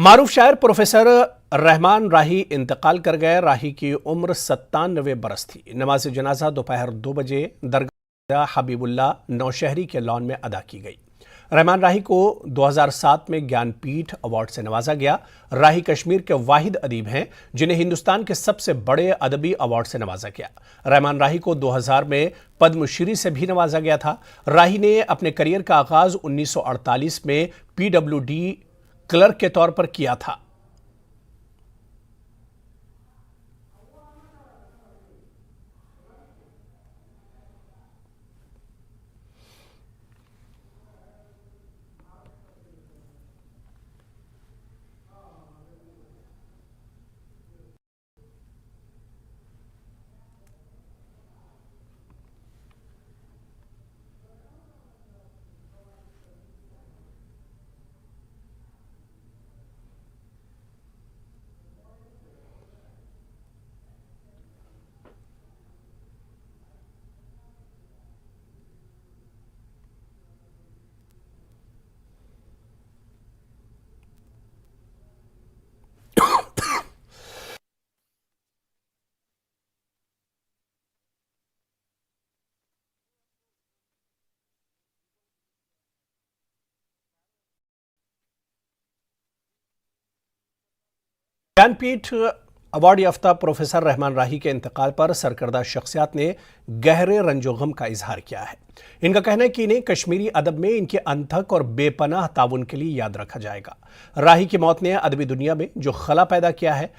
मारूफ शायर प्रोफेसर रहमान राही इंतकाल कर गए। राही की उम्र 97 बरस थी। नमाज जनाजा दोपहर 2 बजे दरगाह हबीबुल्लाह नौशहरी के लॉन में अदा की गई। रहमान राही को 2007 में ज्ञानपीठ अवार्ड से नवाजा गया। राही कश्मीर के वाहिद अदीब हैं जिन्हें हिंदुस्तान के सबसे बड़े अदबी अवार्ड से नवाजा गया। रहमान राही को 2000 में पद्मश्री से भी नवाजा गया था। राही ने अपने करियर का आगाज 1948 में PWD क्लर्क के तौर पर किया था। ज्ञानपीठ अवार्ड याफ्ता प्रोफेसर रहमान राही के इंतकाल पर सरकर्दा शख्सियात ने गहरे रंजोगम का इजहार किया है। इनका कहना है कि इन्हें कश्मीरी अदब में इनके अनथक और बेपनाह ताउन के लिए याद रखा जाएगा। राही की मौत ने अदबी दुनिया में जो खला पैदा किया है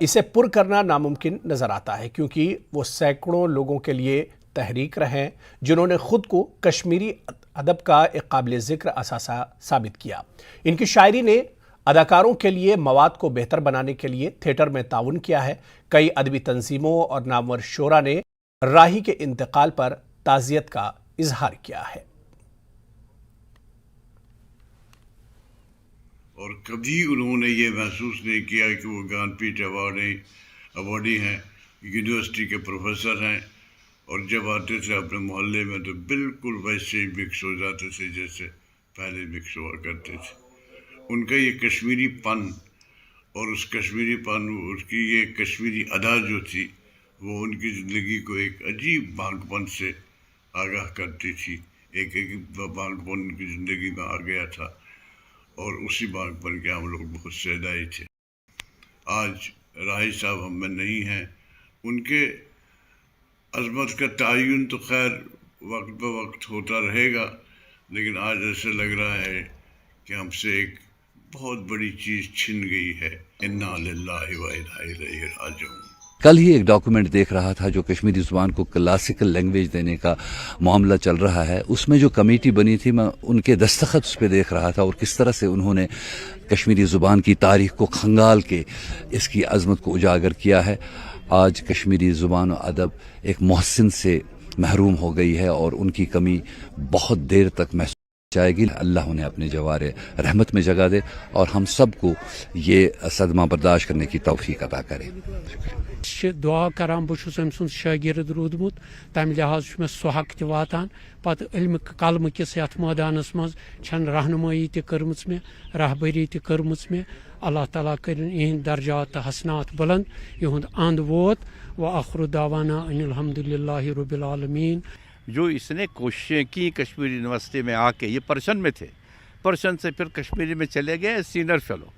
इसे पुर करना नामुमकिन नजर आता है, क्योंकि वो सैकड़ों लोगों के लिए तहरीक रहे जिन्होंने खुद को कश्मीरी अदब का एक काबिल जिक्र असासा साबित किया। इनकी शायरी ने अदाकारों के लिए मवाद को बेहतर बनाने के लिए थिएटर में ताउन किया है। कई अदबी तंजीमों और नामवर शोरा ने राही के इंतकाल पर ताज़ियत का इजहार किया है। और कभी उन्होंने ये महसूस नहीं किया कि वो ज्ञानपीठ अवार्डी हैं, यूनिवर्सिटी के प्रोफेसर हैं, और जब आते थे अपने मोहल्ले में तो बिल्कुल वैसे ही मिक्स हो जाते थे जैसे पहले मिक्स हुआ करते थे। उनका ये कश्मीरी पन और उस कश्मीरी पन, उसकी ये कश्मीरी अदा जो थी, वो उनकी ज़िंदगी को एक अजीब भागपन से आगाह करती थी। एक भागपन उनकी ज़िंदगी में आ गया था और उसी भागपन के हम लोग बहुत सैदाई थे। आज राही साहब हम में नहीं हैं। उनके अज़मत का तयन तो खैर वक्त ब वक्त होता रहेगा, लेकिन आज ऐसे लग रहा है कि हमसे एक बहुत बड़ी चीज छिन गई है। इन्ना लिल्लाहि व इन्ना इलैहि राजिऊन। कल ही एक डॉक्यूमेंट देख रहा था जो कश्मीरी ज़ुबान को क्लासिकल लैंग्वेज देने का मामला चल रहा है। उसमें जो कमेटी बनी थी, मैं उनके दस्तखत उस पर देख रहा था और किस तरह से उन्होंने कश्मीरी ज़ुबान की तारीख को खंगाल के इसकी अजमत को उजागर किया है। आज कश्मीरी ज़ुबान और अदब एक मोहसिन से महरूम हो गई है और उनकी कमी बहुत देर तक महसूस जाएगी। अल्लाह उन्हें अपने जवारे रहमत में जगह दे और हम सबको ये सदमा बर्दाश्त करने की तौफीक अता करे। दुआ करान बहुत अम सुन शागिर्द रूदमुत, तम लिहाज मे सह हक तान पत इल्म कलम किस यथ मैदानस मज छन रहनुमाई तर्मच मे, रहबरी तर्मच मे। अल्लाह ताला करिन इहंद दर्जात हसनात बुलंद, इहुंद अंद वोत व आखिर दावाना अनिल हम्दुलिल्लाहि रब्बिल आलमीन। जो इसने कोशिशें की कश्मीर यूनिवर्सिटी में आके, ये पर्शियन में थे, पर्शियन से फिर कश्मीरी में चले गए सीनियर फेलो,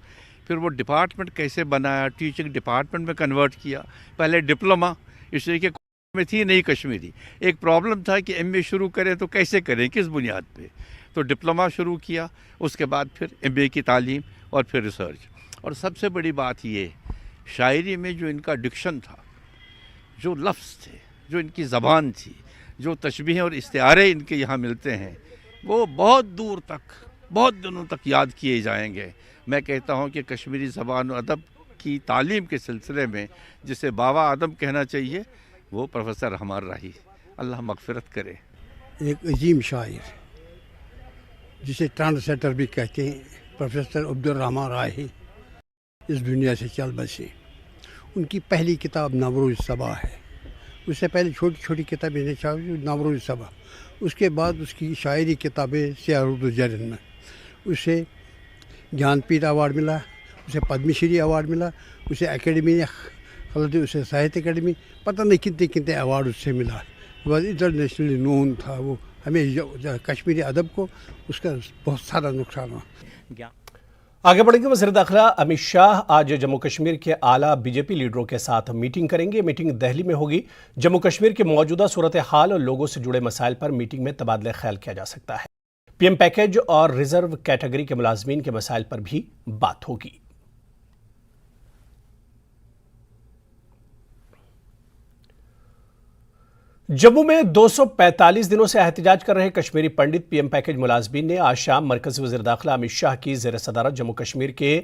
फिर वो डिपार्टमेंट कैसे बनाया, टीचिंग डिपार्टमेंट में कन्वर्ट किया। पहले डिप्लोमा इसलिए कि में थी नहीं कश्मीरी, एक प्रॉब्लम था कि MA शुरू करें तो कैसे करें, किस बुनियाद पे, तो डिप्लोमा शुरू किया, उसके बाद फिर MA की तालीम और फिर रिसर्च। और सबसे बड़ी बात ये, शायरी में जो इनका डिक्शन था, जो लफ्ज़ थे, जो इनकी ज़बान थी, जो तशबीहें और इस्तिआरे इनके यहाँ मिलते हैं, वो बहुत दूर तक, बहुत दिनों तक याद किए जाएंगे। मैं कहता हूँ कि कश्मीरी ज़बान और अदब की तालीम के सिलसिले में जिसे बाबा आदम कहना चाहिए, वो प्रोफेसर रहमान राही, अल्लाह मग़फ़िरत करे। एक अजीम शायर जिसे ट्रांसलेटर भी कहते हैं, प्रोफेसर अब्दुल रहमान राही इस दुनिया से चल बसे। उनकी पहली किताब नवरोज़ सबा है। उससे पहले छोटी छोटी किताबें नवरोज़ सबा, उसके बाद उसकी शायरी किताबें सियारुद्दुजरन में। उसे ज्ञानपीठ अवार्ड मिला, उसे पद्मश्री अवार्ड मिला, उसे एकेडमी ने उसे साहित्य एकेडमी, पता नहीं कितने कितने अवार्ड उससे मिला। वह इंटरनेशनली नोन था। वो हमें कश्मीरी अदब को उसका बहुत सारा नुकसान हुआ। आगे बढ़ेंगे। वज़ीर दाखिला अमित शाह आज जम्मू कश्मीर के आला बीजेपी लीडरों के साथ मीटिंग करेंगे। मीटिंग दिल्ली में होगी। जम्मू कश्मीर की मौजूदा सूरत हाल और लोगों से जुड़े मसाइल पर मीटिंग में तबादला ख्याल किया जा सकता है। पीएम पैकेज और रिजर्व कैटेगरी के मुलाजमीन के मसाइल पर भी बात होगी। जम्मू में 245 दिनों से एहतजाज कर रहे कश्मीरी पंडित पीएम पैकेज मुलाजमीन ने आज शाम मरकजी वज़ीर दाखिला अमित शाह की ज़ेर सदारत जम्मू कश्मीर के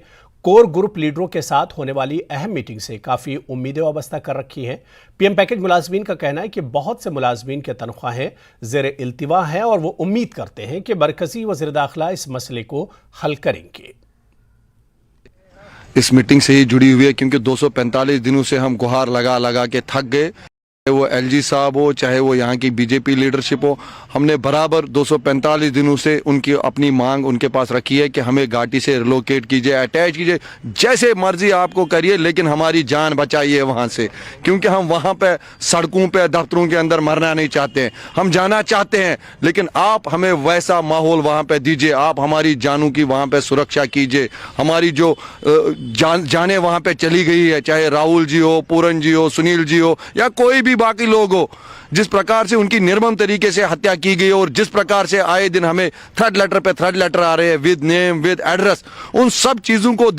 कोर ग्रुप लीडरों के साथ होने वाली अहम मीटिंग से काफ़ी उम्मीदें वाबस्ता कर रखी हैं। पीएम पैकेज मुलाजमीन का कहना है कि बहुत से मुलाजमीन के तनख्वाहें ज़ेर इल्तिवा हैं और वो उम्मीद करते हैं कि मरकजी वज़ीर दाखिला इस मसले को हल करेंगे। इस मीटिंग से ही जुड़ी हुई है, क्योंकि 245 दिनों से हम गुहार लगा लगा के थक गए। वो एलजी साहब हो, चाहे वो यहाँ की बीजेपी लीडरशिप हो, हमने बराबर 245 दिनों से उनकी अपनी मांग उनके पास रखी है कि हमें घाटी से रिलोकेट कीजिए, अटैच कीजिए, जैसे मर्जी आपको करिए, लेकिन हमारी जान बचाइए वहाँ से, क्योंकि हम वहाँ पे सड़कों पे दफ्तरों के अंदर मरना नहीं चाहते हैं। हम जाना चाहते हैं, लेकिन आप हमें वैसा माहौल वहाँ पे दीजिए, आप हमारी जानों की वहाँ पे सुरक्षा कीजिए। हमारी जो जाने वहाँ पे चली गई है, चाहे राहुल जी हो, पूरन जी हो, सुनील जी हो, या कोई भी बाकी लोग हो, जिस प्रकार से उनकी निर्मम तरीके से हत्या की गई और जिस प्रकार से आए दिन हमें थर्ड लेटर पे थर्ड लेटर आ रहे हैं विद नेम विद एड्रेस, उन सब चीजों को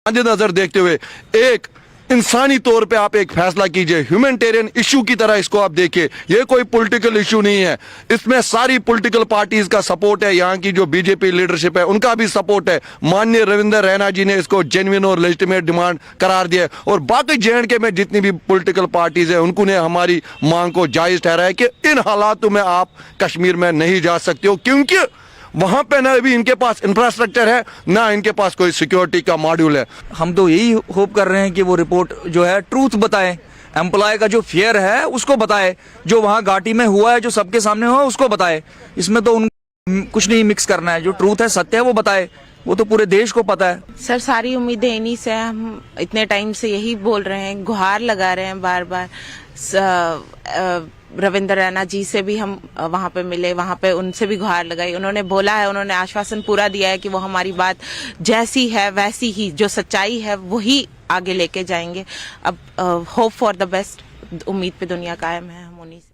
नजर देखते हुए एक इंसानी तौर पे आप एक फैसला कीजिए। ह्यूमैनिटेरियन इशू की तरह इसको आप देखिए, ये कोई पॉलिटिकल इशू नहीं है। इसमें सारी पॉलिटिकल पार्टीज का सपोर्ट है, यहाँ की जो बीजेपी लीडरशिप है उनका भी सपोर्ट है। माननीय रविंद्र रैना जी ने इसको जेन्युइन और लेजिटिमेट डिमांड करार दिया है, और बाकी जेएंडके में जितनी भी पॉलिटिकल पार्टीज है उनको ने हमारी मांग को जायज ठहराया कि इन हालातों में आप कश्मीर में नहीं जा सकते हो, क्योंकि वहां पे ना भी इनके पास इंफ्रास्ट्रक्चर है, ना इनके पास कोई सिक्योरिटी का मॉड्यूल है। हम तो यही होप कर रहे हैं कि वो रिपोर्ट जो है ट्रूथ बताए, एम्प्लॉय का जो फेयर है उसको बताए, जो वहाँ घाटी में हुआ है, जो सबके सामने हुआ उसको बताए। इसमें तो कुछ नहीं मिक्स करना है, जो ट्रूथ है, सत्य है, वो बताए। वो तो पूरे देश को पता है। सर सारी उम्मीदें इन्हीं से, हम इतने टाइम से यही बोल रहे हैं, गुहार लगा रहे हैं बार बार। रविंद्र रैना जी से भी हम वहाँ पे मिले, वहाँ पे उनसे भी गुहार लगाई। उन्होंने बोला है, उन्होंने आश्वासन पूरा दिया है कि वो हमारी बात जैसी है वैसी ही, जो सच्चाई है वही आगे लेके जाएंगे। अब होप फॉर द बेस्ट, उम्मीद पे दुनिया कायम है, हम उन्हीं से।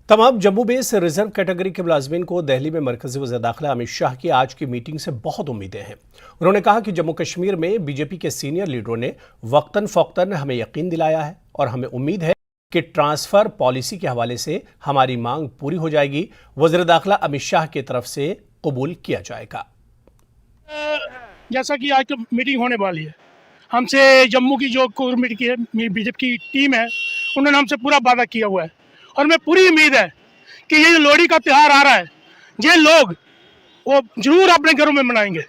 तमाम जम्मू बेस रिजर्व कैटेगरी के मुलाजमीन को दिल्ली में मरकजी वज़ीर दाखिला अमित शाह की आज की मीटिंग से बहुत उम्मीदें हैं। उन्होंने कहा कि जम्मू कश्मीर में बीजेपी के सीनियर लीडरों ने वक्तन फ़ौक्तन हमें यकीन दिलाया है और हमें उम्मीद है कि ट्रांसफर पॉलिसी के हवाले से हमारी मांग पूरी हो जाएगी। वज़ीर दाखिला अमित शाह की तरफ से कबूल किया जाएगा। जैसा कि आज तो मीटिंग होने वाली है, हमसे जम्मू की जो कोर बीजेपी की टीम है उन्होंने हमसे पूरा वादा किया हुआ है, और मैं पूरी उम्मीद है कि ये जो लोहड़ी का त्यौहार आ रहा है, ये लोग वो जरूर अपने घरों में मनाएंगे,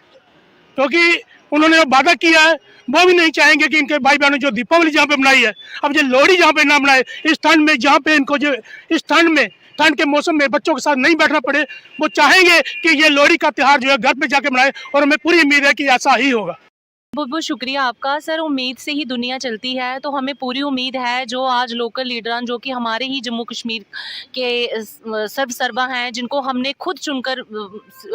क्योंकि उन्होंने जो वादा किया है वो भी नहीं चाहेंगे कि इनके भाई बहनों जो दीपावली जहाँ पे मनाई है, अब ये लोहड़ी जहाँ पे ना मनाए, इस ठंड में जहाँ पे इनको जो इस ठंड के मौसम में बच्चों के साथ नहीं बैठना पड़े, वो चाहेंगे कि ये लोहड़ी का त्यौहार जो है घर पे जाके मनाए, और हमें पूरी उम्मीद है कि ऐसा ही होगा। बहुत बहुत शुक्रिया आपका सर। उम्मीद से ही दुनिया चलती है, तो हमें पूरी उम्मीद है जो आज लोकल लीडरान जो कि हमारे ही जम्मू कश्मीर के सर्वसर्वा हैं, जिनको हमने खुद चुनकर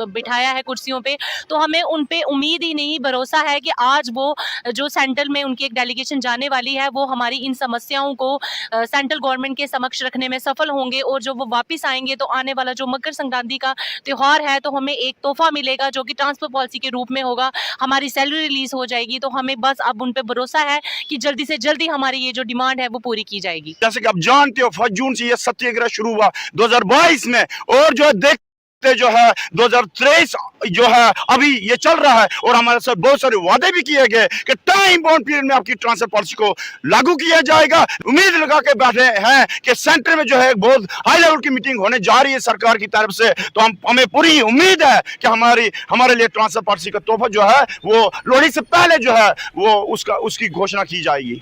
बिठाया है कुर्सियों पे, तो हमें उन पे उम्मीद ही नहीं भरोसा है कि आज वो जो सेंट्रल में उनकी एक डेलीगेशन जाने वाली है, वो हमारी इन समस्याओं को सेंट्रल गवर्नमेंट के समक्ष रखने में सफल होंगे, और जो वो वापस आएंगे तो आने वाला जो मकर संक्रांति का त्यौहार है, तो हमें एक तोहफा मिलेगा जो कि ट्रांसफर पॉलिसी के रूप में होगा। हमारी सैलरी रिलीज हो जाएगी, तो हमें बस अब उन पे भरोसा है कि जल्दी से जल्दी हमारी ये जो डिमांड है वो पूरी की जाएगी। जैसे कि आप जानते हो 1 जून से ये सत्याग्रह शुरू हुआ 2022 में, और जो देखते जो है 2023 जो है अभी ये चल रहा है, और हमारे साथ बहुत सारे वादे भी किए गए कि टाइम बाउंड पीरियड में आपकी ट्रांसफर पॉलिसी को लागू किया जाएगा। उम्मीद लगा के बैठे हैं कि सेंटर में जो है बहुत हाई लेवल की मीटिंग होने जा रही है सरकार की तरफ से, तो हमें पूरी उम्मीद है कि हमारे लिए ट्रांसफर पॉलिसी का तोहफा जो है वो लोहड़ी से पहले जो है वो उसकी घोषणा की जाएगी।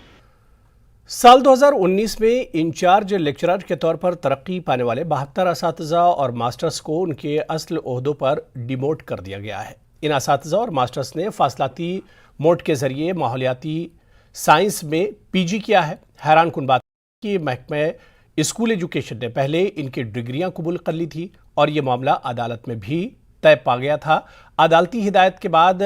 साल 2019 में इंचार्ज लेक्चरर के तौर पर तरक्की पाने वाले 72 असातिज़ा और मास्टर्स को उनके असल ओहदों पर डिमोट कर दिया गया है। इन असातिज़ा और मास्टर्स ने फासलाती मोड के ज़रिए माहौलियाती साइंस में पीजी किया है। हैरान कुन बात कि महकमे स्कूल एजुकेशन ने पहले इनकी डिग्रियां कबूल कर ली थी और ये मामला अदालत में भी तय पा गया था। अदालती हिदायत के बाद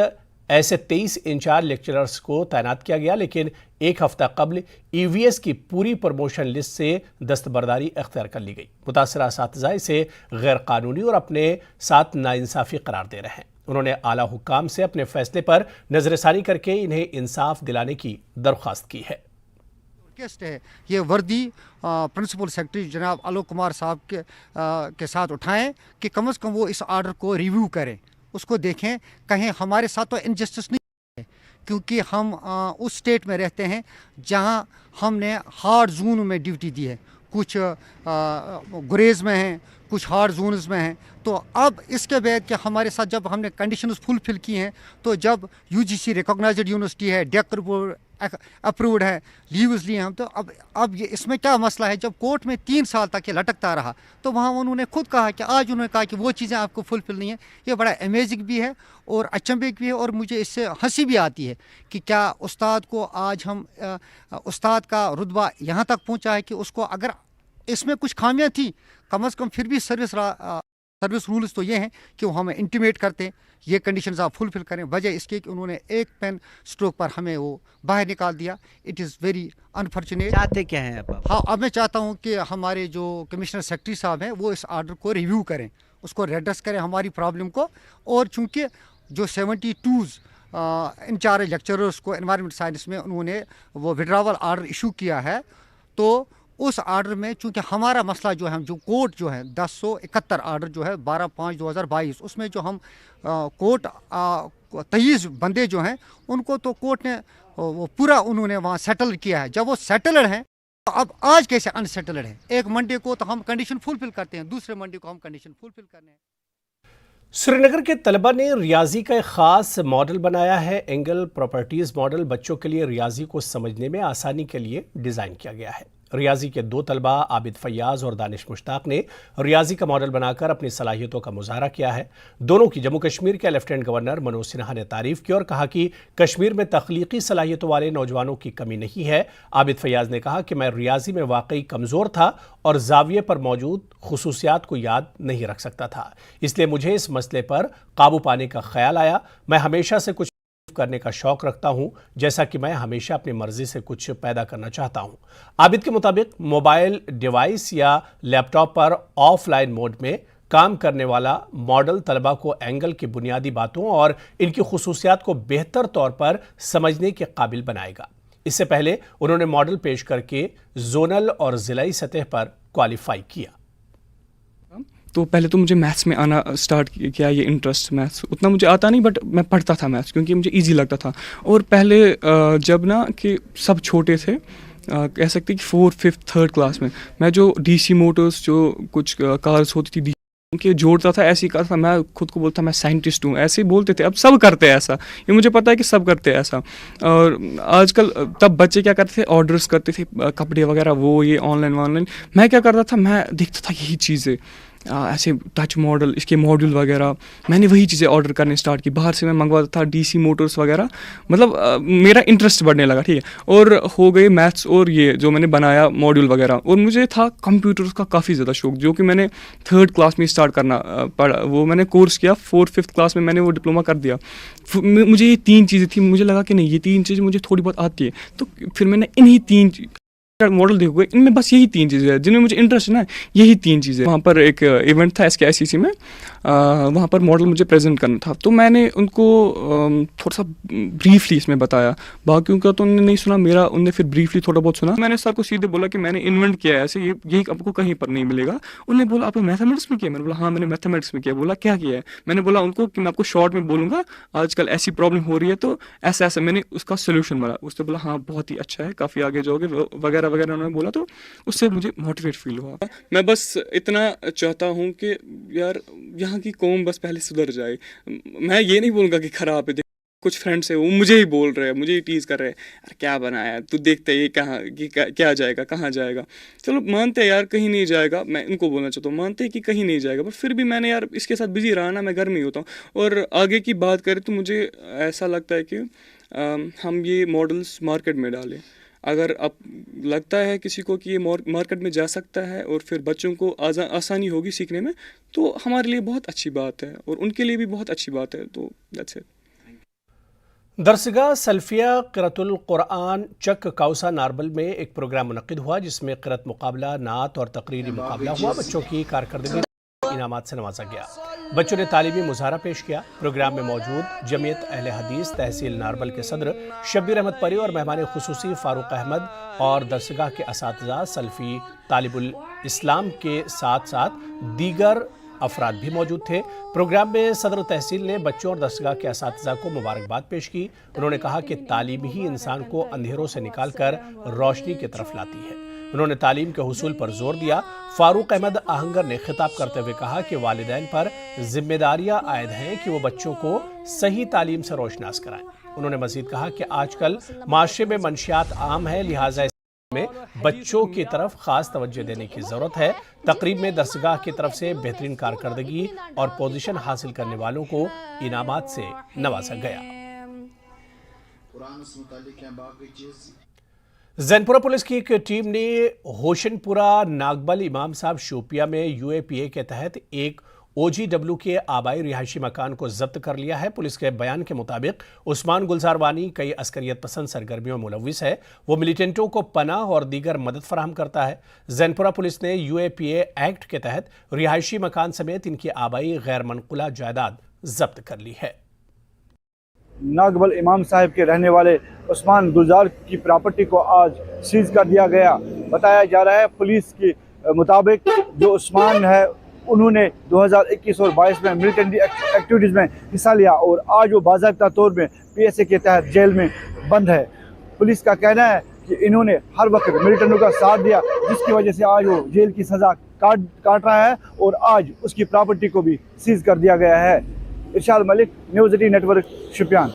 ऐसे 23 इंचार्ज लेक्चरर्स को तैनात किया गया, लेकिन एक हफ्ता कबल EVS की पूरी प्रमोशन लिस्ट से दस्तबरदारी अख्तियार कर ली गई। मुतासरा असातिज़ा इसे गैर कानूनी और अपने साथ नाइंसाफ़ी करार दे रहे हैं। उन्होंने आला हुक्काम से अपने फैसले पर नजरसानी करके इन्हें इंसाफ दिलाने की दरख्वास्त की है। रिक्वेस्ट है ये वर्दी प्रिंसिपल सेक्रेटरी जनाब आलोक कुमार साहब के साथ उठाएं कि कम से कम वो इस आर्डर को रिव्यू करें, उसको देखें, कहें हमारे साथ तो इनजस्टिस नहीं है, क्योंकि हम उस स्टेट में रहते हैं जहां हमने हार्ड जोन में ड्यूटी दी है, कुछ गुरेज में हैं, कुछ हार्ड जोन्स में हैं। तो अब इसके बाद कि हमारे साथ जब हमने कंडीशंस फुलफिल की हैं, तो जब UGC रिकॉग्नाइज्ड यूनिवर्सिटी है, डेक अप्रूव्ड है, लीव्स लिए हम, तो अब ये इसमें क्या मसला है, जब कोर्ट में 3 साल तक ये लटकता रहा तो वहाँ उन्होंने खुद कहा कि आज उन्होंने कहा कि वो चीज़ें आपको फुलफिल नहीं है। ये बड़ा अमेजिंग भी है और अचंभे भी है, और मुझे इससे हंसी भी आती है कि क्या उस्ताद को आज हम उस्ताद का रुतबा यहाँ तक पहुँचा है कि उसको अगर इसमें कुछ खामियां थी, कम से कम फिर भी सर्विस रूल्स तो ये हैं कि वो हमें इंटीमेट करते हैं, ये कंडीशंस आप फुलफिल करें, वजह इसके कि उन्होंने एक पेन स्ट्रोक पर हमें वो बाहर निकाल दिया। It is very unfortunate. चाहते क्या हैं आप? हाँ, अब मैं चाहता हूँ कि हमारे जो कमिश्नर सेक्रेटरी साहब हैं वो इस आर्डर को रिव्यू करें, उसको रेड्रेस करें हमारी प्रॉब्लम को, और चूँकि जो 72 इंचार्ज लेक्चरर्स को एनवायरनमेंट साइंस में उन्होंने वो विड्रावल आर्डर इशू किया है, तो उस आर्डर में चूंकि हमारा मसला जो है, हम जो कोर्ट जो है 1071 आर्डर जो है 12/5/2022, उसमें जो हम कोर्ट 23 बंदे जो हैं उनको तो कोर्ट ने वो पूरा उन्होंने वहाँ सेटल किया है। जब वो सेटल्ड हैं तो अब आज कैसे अनसेटल्ड है? एक मंडे को तो हम कंडीशन फुलफिल करते हैं, दूसरे मंडे को हम कंडीशन फुलफिल करने हैं। श्रीनगर के तलबा ने रियाजी का एक खास मॉडल बनाया है। एंगल प्रॉपर्टीज मॉडल बच्चों के लिए रियाजी को समझने में आसानी के लिए डिज़ाइन किया गया है। रियाजी के 2 तलबा आबिद फैयाज और दानिश मुश्ताक ने रियाजी का मॉडल बनाकर अपनी सलाहियतों का मुजाहरा किया है। दोनों की जम्मू कश्मीर के लेफ्टिनेंट गवर्नर मनोज सिन्हा ने तारीफ की और कहा कि कश्मीर में तख्लीकी सलाहियतों वाले नौजवानों की कमी नहीं है। आबिद फैयाज ने कहा कि मैं रियाजी में वाकई कमज़ोर था और जाविये पर मौजूद खुसूसियात को याद नहीं रख सकता था, इसलिए मुझे इस मसले पर काबू पाने का ख्याल आया। मैं हमेशा से कुछ करने का शौक रखता हूं, जैसा कि मैं हमेशा अपनी मर्जी से कुछ पैदा करना चाहता हूं। आबिद के मुताबिक मोबाइल डिवाइस या लैपटॉप पर ऑफलाइन मोड में काम करने वाला मॉडल तलबा को एंगल की बुनियादी बातों और इनकी खुसूसियात को बेहतर तौर पर समझने के काबिल बनाएगा। इससे पहले उन्होंने मॉडल पेश करके जोनल और जिलाई सतह पर क्वालिफाई किया। तो पहले तो मुझे मैथ्स में आना स्टार्ट किया, ये इंटरेस्ट मैथ्स उतना मुझे आता नहीं, बट मैं पढ़ता था मैथ्स क्योंकि मुझे इजी लगता था। और पहले जब ना कि सब छोटे थे, कह सकते कि 4th, 5th, 3rd क्लास में मैं जो DC मोटर्स जो कुछ कार्स होती थी उनके जोड़ता था, ऐसे ही करता था। मैं खुद को बोलता मैं साइंटिस्ट हूँ, ऐसे ही बोलते थे। अब सब करते हैं ऐसा, ये मुझे पता है कि सब करते हैं ऐसा। और आजकल तब बच्चे क्या करते थे, ऑर्डर्स करते थे कपड़े वगैरह, वो ये ऑनलाइन। मैं क्या करता था, मैं देखता था यही चीज़ें ऐसे टच मॉडल, इसके मॉड्यूल वगैरह, मैंने वही चीज़ें ऑर्डर करने स्टार्ट की। बाहर से मैं मंगवाता था DC मोटर्स वगैरह, मतलब मेरा इंटरेस्ट बढ़ने लगा, ठीक है। और हो गए मैथ्स और ये जो मैंने बनाया मॉड्यूल वगैरह। और मुझे था कंप्यूटर्स का काफ़ी ज़्यादा शौक, जो कि मैंने 3rd क्लास में स्टार्ट करना पड़ा। वो मैंने कोर्स किया, 4th, 5th क्लास में मैंने वो डिप्लोमा कर दिया। मुझे ये 3 चीज़ें थी, मुझे लगा कि नहीं ये 3 चीज़ें मुझे थोड़ी बहुत आती है। तो फिर मैंने इन्हीं 3 मॉडल देखोगे, इनमें बस यही 3 चीज़ें हैं जिनमें मुझे इंटरेस्ट है ना, यही 3 चीज़ें। वहाँ पर एक इवेंट था SKICC में, वहाँ पर मॉडल मुझे प्रेजेंट करना था, तो मैंने उनको थोड़ा सा ब्रीफली इसमें बताया। बाकियों का तो उन्होंने नहीं सुना मेरा, उनने फिर ब्रीफली थोड़ा बहुत सुना। मैंने सर को सीधे बोला कि मैंने इन्वेंट किया है ऐसे, यही आपको कहीं पर नहीं मिलेगा। उन्होंने बोला आपने मैथमेटिक्स में किया? मैंने बोला हाँ मैंने मैथमेटिक्स में किया। बोला क्या किया है? मैंने बोला उनको कि मैं आपको शॉर्ट में बोलूँगा, आजकल ऐसी प्रॉब्लम हो रही है तो ऐसा ऐसा मैंने उसका सोल्यूशन बोला। उसने बोला हाँ बहुत ही अच्छा है, काफ़ी आगे जाओगे वगैरह वगैरह उन्होंने बोला, तो उससे मुझे मोटिवेट फील हुआ। मैं बस इतना चाहता हूँ कि यार यहाँ की कौम बस पहले सुधर जाए। मैं ये नहीं बोलूँगा कि ख़राब है, कुछ फ्रेंड्स है वो मुझे ही बोल रहे हैं, मुझे ही टीज़ कर रहे हैं, अरे क्या बनाया है, तू देखते ये कहाँ क्या जाएगा, कहाँ जाएगा। चलो मानते हैं यार कहीं नहीं जाएगा, मैं इनको बोलना चाहता हूँ, मानते हैं कि कहीं नहीं जाएगा, पर फिर भी मैंने यार इसके साथ बिजी रहा ना, मैं घर में ही होता हूँ। और आगे की बात करें तो मुझे ऐसा लगता है कि हम ये मॉडल्स मार्केट में डालें। अगर अब लगता है किसी को कि ये मार्केट में जा सकता है और फिर बच्चों को आसानी होगी सीखने में, तो हमारे लिए बहुत अच्छी बात है और उनके लिए भी बहुत अच्छी बात है। तो दैट्स इट। दरसगाह सल्फिया क़िरातुल कुरान चक काउसा नारबल में एक प्रोग्राम मुनक्किद हुआ जिसमें क़िरात मुकाबला, नात और तकरीरी मुकाबला हुआ। बच्चों की कारकर्दगी इनामात से नवाजा गया। बच्चों ने तालीमी मुजाहरा पेश किया। प्रोग्राम में मौजूद जमीयत अहले हदीस तहसील नारबल के सदर शब्बीर अहमद परी और मेहमान खुसूसी फारूक अहमद और दरसगाह के असातिज़ा सल्फी तालिबुल इस्लाम के साथ साथ दीगर अफराद भी मौजूद थे। प्रोग्राम में सदर तहसील ने बच्चों और दरसगाह के असातिज़ा को मुबारकबाद पेश की। उन्होंने कहा कि तालीम ही इंसान को अंधेरों से निकालकर रोशनी की तरफ लाती है। उन्होंने तालीम के हुसूल पर जोर दिया। फारूक अहमद आहंगर ने खिताब करते हुए कहा कि वालिदैन पर जिम्मेदारियां आयद हैं कि वो बच्चों को सही तालीम से रोशनास कराएं। उन्होंने मजीद कहा कि आजकल माशरे में मंशियात आम है, लिहाजा में बच्चों की तरफ खास तवज्जो देने की जरूरत है। तकरीब में दरसगाह की तरफ से बेहतरीन कारकर्दगी और पोजीशन हासिल करने वालों को इनामात से नवाजा गया। जैनपुरा पुलिस की एक टीम ने होशनपुरा नागबल इमाम साहब शोपिया में यूएपीए के तहत एक OGW के आबाई रिहायशी मकान को जब्त कर लिया है। पुलिस के बयान के मुताबिक उस्मान गुलजार वानी कई अस्करियत पसंद सरगर्मियों में मुलविस है। वो मिलिटेंटों को पनाह और दीगर मदद फराहम करता है। जैनपुरा पुलिस ने UAPA एक्ट के तहत रिहायशी मकान समेत इनकी आबाई गैर मनकुला जायदाद जब्त कर ली है। नागबल इमाम साहब के रहने वाले उस्मान गुलजार की प्रॉपर्टी को आज सीज कर दिया गया। बताया जा रहा है पुलिस के मुताबिक जो उस्मान है उन्होंने 2021 और 22 में मिलिटेंट एक्टिविटीज़ में हिस्सा लिया और आज वो बाज़ाब्ता तौर में PSA के तहत जेल में बंद है। पुलिस का कहना है कि इन्होंने हर वक्त मिलिटेंटों का साथ दिया, जिसकी वजह से आज वो जेल की सज़ा काट रहा है और आज उसकी प्रॉपर्टी को भी सीज कर दिया गया है। Irshad Malik, news 18 network, Shopian.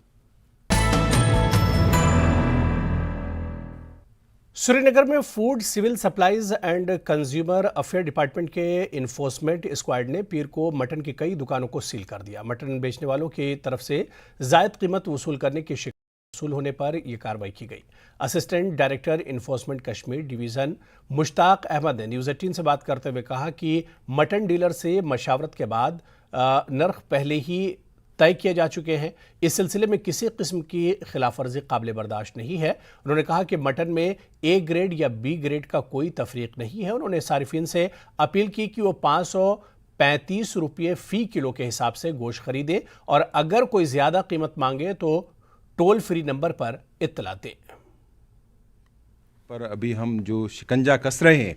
श्रीनगर में food civil supplies and consumer affair department के इन्फोर्समेंट स्क्वाड ने पीर को मटन की कई दुकानों को सील कर दिया। मटन बेचने वालों की तरफ से जायद कीमत वसूल करने की शिकायत वसूल होने पर यह कार्रवाई की गई। Assistant director enforcement Kashmir division Mushtaq Ahmad ने न्यूज़ 18 से बात करते हुए कहा कि मटन डीलर से मशावरत के बाद नर्ख पहले ही तय किए जा चुके हैं। इस सिलसिले में किसी किस्म की खिलाफ वर्जी काबिल बर्दाश्त नहीं है। उन्होंने कहा कि मटन में A ग्रेड या B ग्रेड का कोई तफरीक नहीं है। उन्होंने सारिफिन से अपील की कि वो 535 रुपये फ़ी किलो के हिसाब से गोश्त खरीदे और अगर कोई ज़्यादा कीमत मांगे तो टोल फ्री नंबर पर इत्तला दें। पर अभी हम जो शिकंजा कस रहे हैं,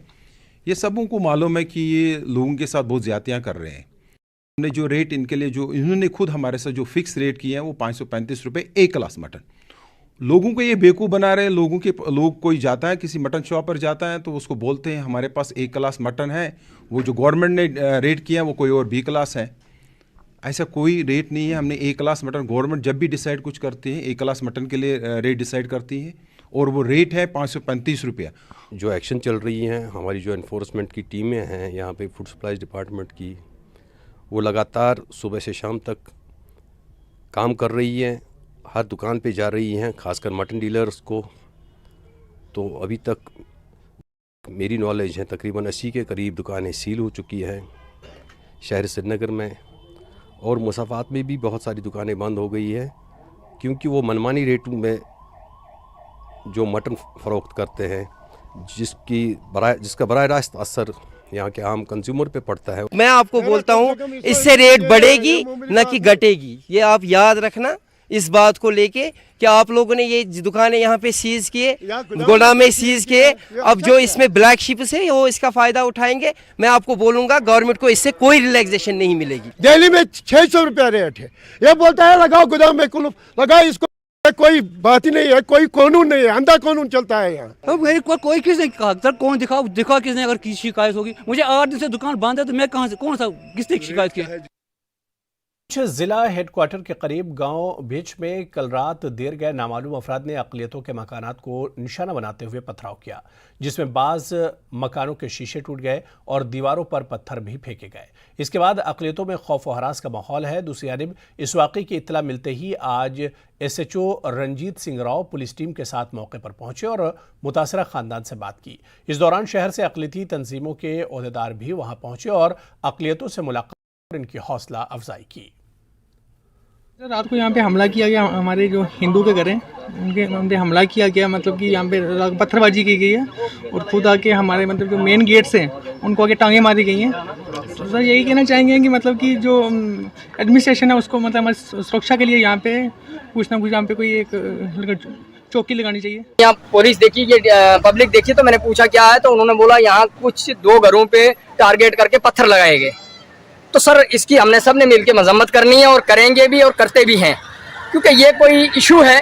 ये सबों को मालूम है कि ये लोगों के साथ बहुत ज़्यादतियाँ कर रहे हैं। हमने जो रेट इनके लिए जो इन्होंने खुद हमारे साथ जो फिक्स रेट किए हैं वो 535 रुपये A क्लास मटन। लोगों को ये बेवकूफ़ बना रहे हैं। लोग कोई जाता है किसी मटन शॉप पर जाता है तो उसको बोलते हैं हमारे पास A क्लास मटन है, वो जो गवर्नमेंट ने रेट किया है वो कोई और B क्लास है। ऐसा कोई रेट नहीं है। हमने A क्लास मटन, गवर्नमेंट जब भी डिसाइड कुछ करती है A क्लास मटन के लिए रेट डिसाइड करती है और वो रेट है 535 रुपया। जो एक्शन चल रही हैं हमारी जो एनफोर्समेंट की टीमें हैं यहाँ पे फूड सप्लाईज डिपार्टमेंट की, वो लगातार सुबह से शाम तक काम कर रही हैं, हर दुकान पे जा रही हैं, खासकर मटन डीलर्स को। तो अभी तक मेरी नॉलेज है तकरीबन 80 के करीब दुकानें सील हो चुकी हैं शहर श्रीनगर में, और मुसाफात में भी बहुत सारी दुकानें बंद हो गई है क्योंकि वो मनमानी रेटों में जो मटन फ़रोख्त करते हैं जिसका बराह रास्त असर यहाँ के आम कंज्यूमर पे पड़ता है। मैं आपको बोलता हूँ इससे रेट बढ़ेगी न कि घटेगी, ये आप याद रखना इस बात को लेके कि आप लोगों ने ये दुकानें यहाँ पे सीज किए, गोदाम में सीज किए, अब जो इसमें ब्लैक शिप्स है वो इसका फायदा उठाएंगे। मैं आपको बोलूँगा गवर्नमेंट को इससे कोई रिलैक्सेशन नहीं मिलेगी। दिल्ली में 600 रुपया रेट है, ये बोलता है लगाओ गोदाम में कुल्फ, लगाओ इसको, कोई बात ही नहीं है, कोई कानून नहीं है, अंधा कानून चलता है यहाँ। कोई किसने कहा सर, कौन दिखा किसने, अगर किसी शिकायत होगी। मुझे 8 दिन से दुकान बंद है तो मैं कहाँ से, कौन सा, किसने शिकायत की? जिला हेडक्वार्टर के करीब गांव भिच में कल रात देर गए नामालूम अफराद ने अक़लियतों के मकानात को निशाना बनाते हुए पथराव किया, जिसमें बाज़ मकानों के शीशे टूट गए और दीवारों पर पत्थर भी फेंके गए। इसके बाद अक़लियतों में खौफ व हरास का माहौल है। दूसरी जानिब इस वाक़े की इत्तला मिलते ही आज SHO Ranjit Singh Rao police team के साथ मौके पर पहुंचे और मुतासरा ख़ानदान से बात की। इस दौरान शहर से अक़लियती तंजीमों के ओहदेदार भी वहां पहुंचे और अक़लियतों से मुलाकात और इनकी हौसला अफजाई की। रात को यहाँ पे हमला किया गया, हमारे जो हिंदू के घर हैं उनके हमला किया गया, मतलब कि यहाँ पे पत्थरबाजी की गई है और खुद आके हमारे मतलब जो मेन गेट्स हैं उनको आके टांगे मारी गई हैं। तो सर यही कहना चाहेंगे कि मतलब कि जो एडमिनिस्ट्रेशन है उसको मतलब हमारी सुरक्षा के लिए यहाँ पे कुछ ना कुछ यहाँ पे कोई एक चौकी लगानी चाहिए। यहाँ पुलिस देखी, ये पब्लिक देखी, तो मैंने पूछा क्या है, तो उन्होंने बोला यहाँ कुछ 2 घरों पे टारगेट करके पत्थर लगाए गए। तो सर इसकी हमने सब ने मिलकर मजम्मत करनी है और करेंगे भी और करते भी हैं, क्योंकि ये कोई इशू है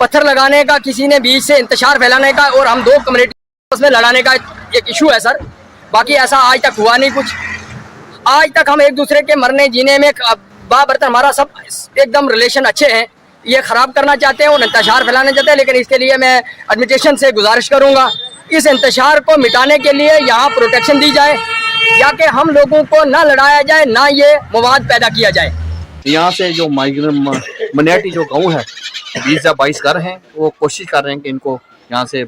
पत्थर लगाने का, किसी ने बीच से इंतशार फैलाने का और हम 2 कम्युनिटी में लड़ाने का एक इशू है सर। बाकी ऐसा आज तक हुआ नहीं कुछ। आज तक हम एक दूसरे के मरने जीने में बाबरकत, हमारा सब एकदम रिलेशन अच्छे हैं। ये ख़राब करना चाहते हैं और इंतशार फैलाना चाहते हैं, लेकिन इसके लिए मैं एडमिनिस्ट्रेशन से गुजारिश करूँगा इस इंतशार को मिटाने के लिए यहाँ प्रोटेक्शन दी जाए, या कि हम लोगों को ना लड़ाया जाए, ना ये मवाद पैदा किया जाए। यहाँ से जो माइनॉरिटी जो गाँव है 20 या 22 घर हैं, वो कोशिश कर रहे हैं कि इनको यहाँ से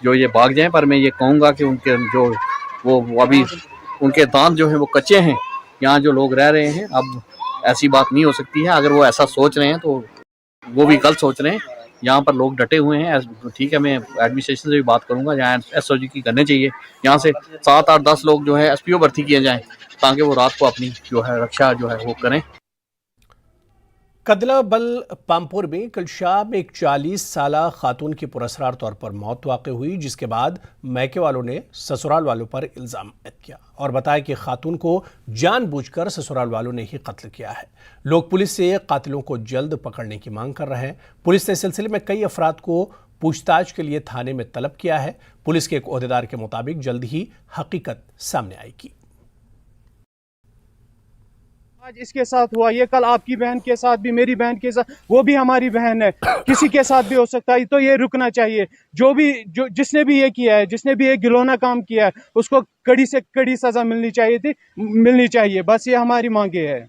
जो ये भाग जाएं, पर मैं ये कहूँगा कि उनके जो वो अभी उनके दांत जो है वो कच्चे हैं। यहाँ जो लोग रह रहे हैं, अब ऐसी बात नहीं हो सकती है। अगर वो ऐसा सोच रहे हैं तो वो भी गलत सोच रहे हैं। यहाँ पर लोग डटे हुए हैं, ठीक है, मैं एडमिनिस्ट्रेशन से भी बात करूँगा, यहाँ SOG की करने चाहिए। यहाँ से 7, 8, 10 लोग जो है SPO भर्ती किए जाएं, ताकि वो रात को अपनी जो है रक्षा जो है वो करें। कदला बल पामपुर में कल शाम एक 40 साला खातून की पुरअसरार तौर पर मौत वाक़ई हुई, जिसके बाद मैके वालों ने ससुराल वालों पर इल्ज़ाम आयद किया और बताया कि खातून को जानबूझकर ससुराल वालों ने ही कत्ल किया है। लोग पुलिस से कातिलों को जल्द पकड़ने की मांग कर रहे हैं। पुलिस ने इस सिलसिले में कई अफराद को पूछताछ के लिए थाने में तलब किया है। पुलिस के एक ओहदेदार के मुताबिक जल्द ही हकीकत सामने आएगी। आज इसके साथ हुआ, ये कल आपकी बहन के साथ भी, मेरी बहन के साथ, वो भी हमारी बहन है, किसी के साथ भी हो सकता है। तो ये रुकना चाहिए। जो जिसने भी ये किया है, जिसने भी ये घिनौना काम किया है, उसको कड़ी से कड़ी सजा मिलनी चाहिए। बस ये हमारी मांगे है,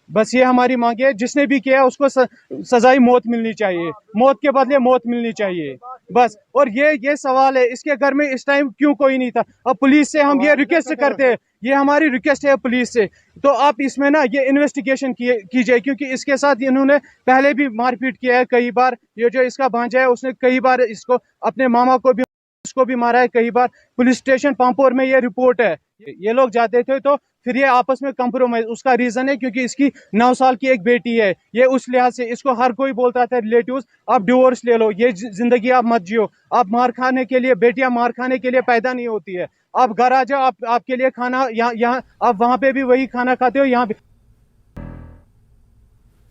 बस ये हमारी मांगे है। जिसने भी किया है उसको सजाई मौत मिलनी चाहिए, मौत के बदले मौत मिलनी चाहिए बस। और ये सवाल है, इसके घर में इस टाइम क्यों कोई नहीं था? अब पुलिस से हम ये रिक्वेस्ट करते हैं, ये हमारी रिक्वेस्ट है पुलिस से, तो आप इसमें ना ये इन्वेस्टिगेशन कीजिए, क्योंकि इसके साथ इन्होंने पहले भी मारपीट किया है कई बार। ये जो इसका भांजा है उसने कई बार इसको, अपने मामा को भी, उसको भी मारा है कई बार। पुलिस स्टेशन पामपुर में ये रिपोर्ट है। ये लोग जाते थे तो फिर ये आपस में कंप्रोमाइज, उसका रीजन है क्योंकि इसकी 9 साल की एक बेटी है। ये उस लिहाज से इसको हर कोई बोलता था रिलेटिव्स, आप डिवोर्स ले लो, ये जिंदगी आप मत जियो। आप मार खाने के लिए, बेटियां मार खाने के लिए पैदा नहीं होती है। आप घर आ जाओ, आपके लिए खाना यहाँ आप वहाँ पे भी वही खाना खाते हो, यहाँ भी।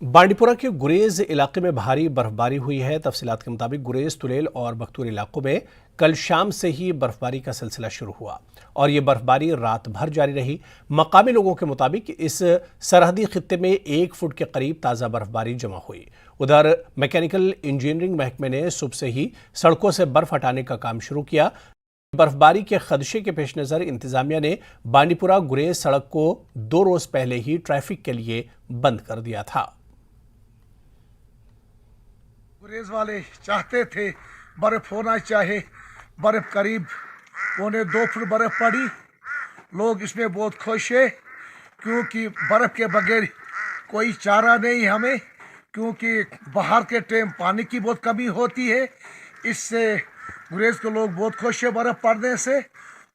बांडीपुरा के गुरेज इलाके में भारी बर्फबारी हुई है। तफसीलात के मुताबिक गुरेज, तुलेल और बख्तूर इलाकों में कल शाम से ही बर्फबारी का सिलसिला शुरू हुआ और ये बर्फबारी रात भर जारी रही। मकामी लोगों के मुताबिक इस सरहदी खित्ते में 1 फुट के करीब ताज़ा बर्फबारी जमा हुई। उधर मैकेनिकल इंजीनियरिंग महकमे ने सुबह से ही सड़कों से बर्फ हटाने का काम शुरू किया। बर्फबारी के खदशे के पेश नज़र इंतजामिया ने बांडीपुरा गुरेज सड़क को 2 रोज पहले ही ट्रैफिक के लिए बंद कर दिया था। गुरेज वाले चाहते थे बर्फ होना चाहे, बर्फ करीब 1.25 फुट बर्फ पड़ी। लोग इसमें बहुत खुश है, क्योंकि बर्फ के बगैर कोई चारा नहीं हमें, क्योंकि बाहर के टाइम पानी की बहुत कमी होती है। इससे गुरेज के लोग बहुत खुश है बर्फ पड़ने से।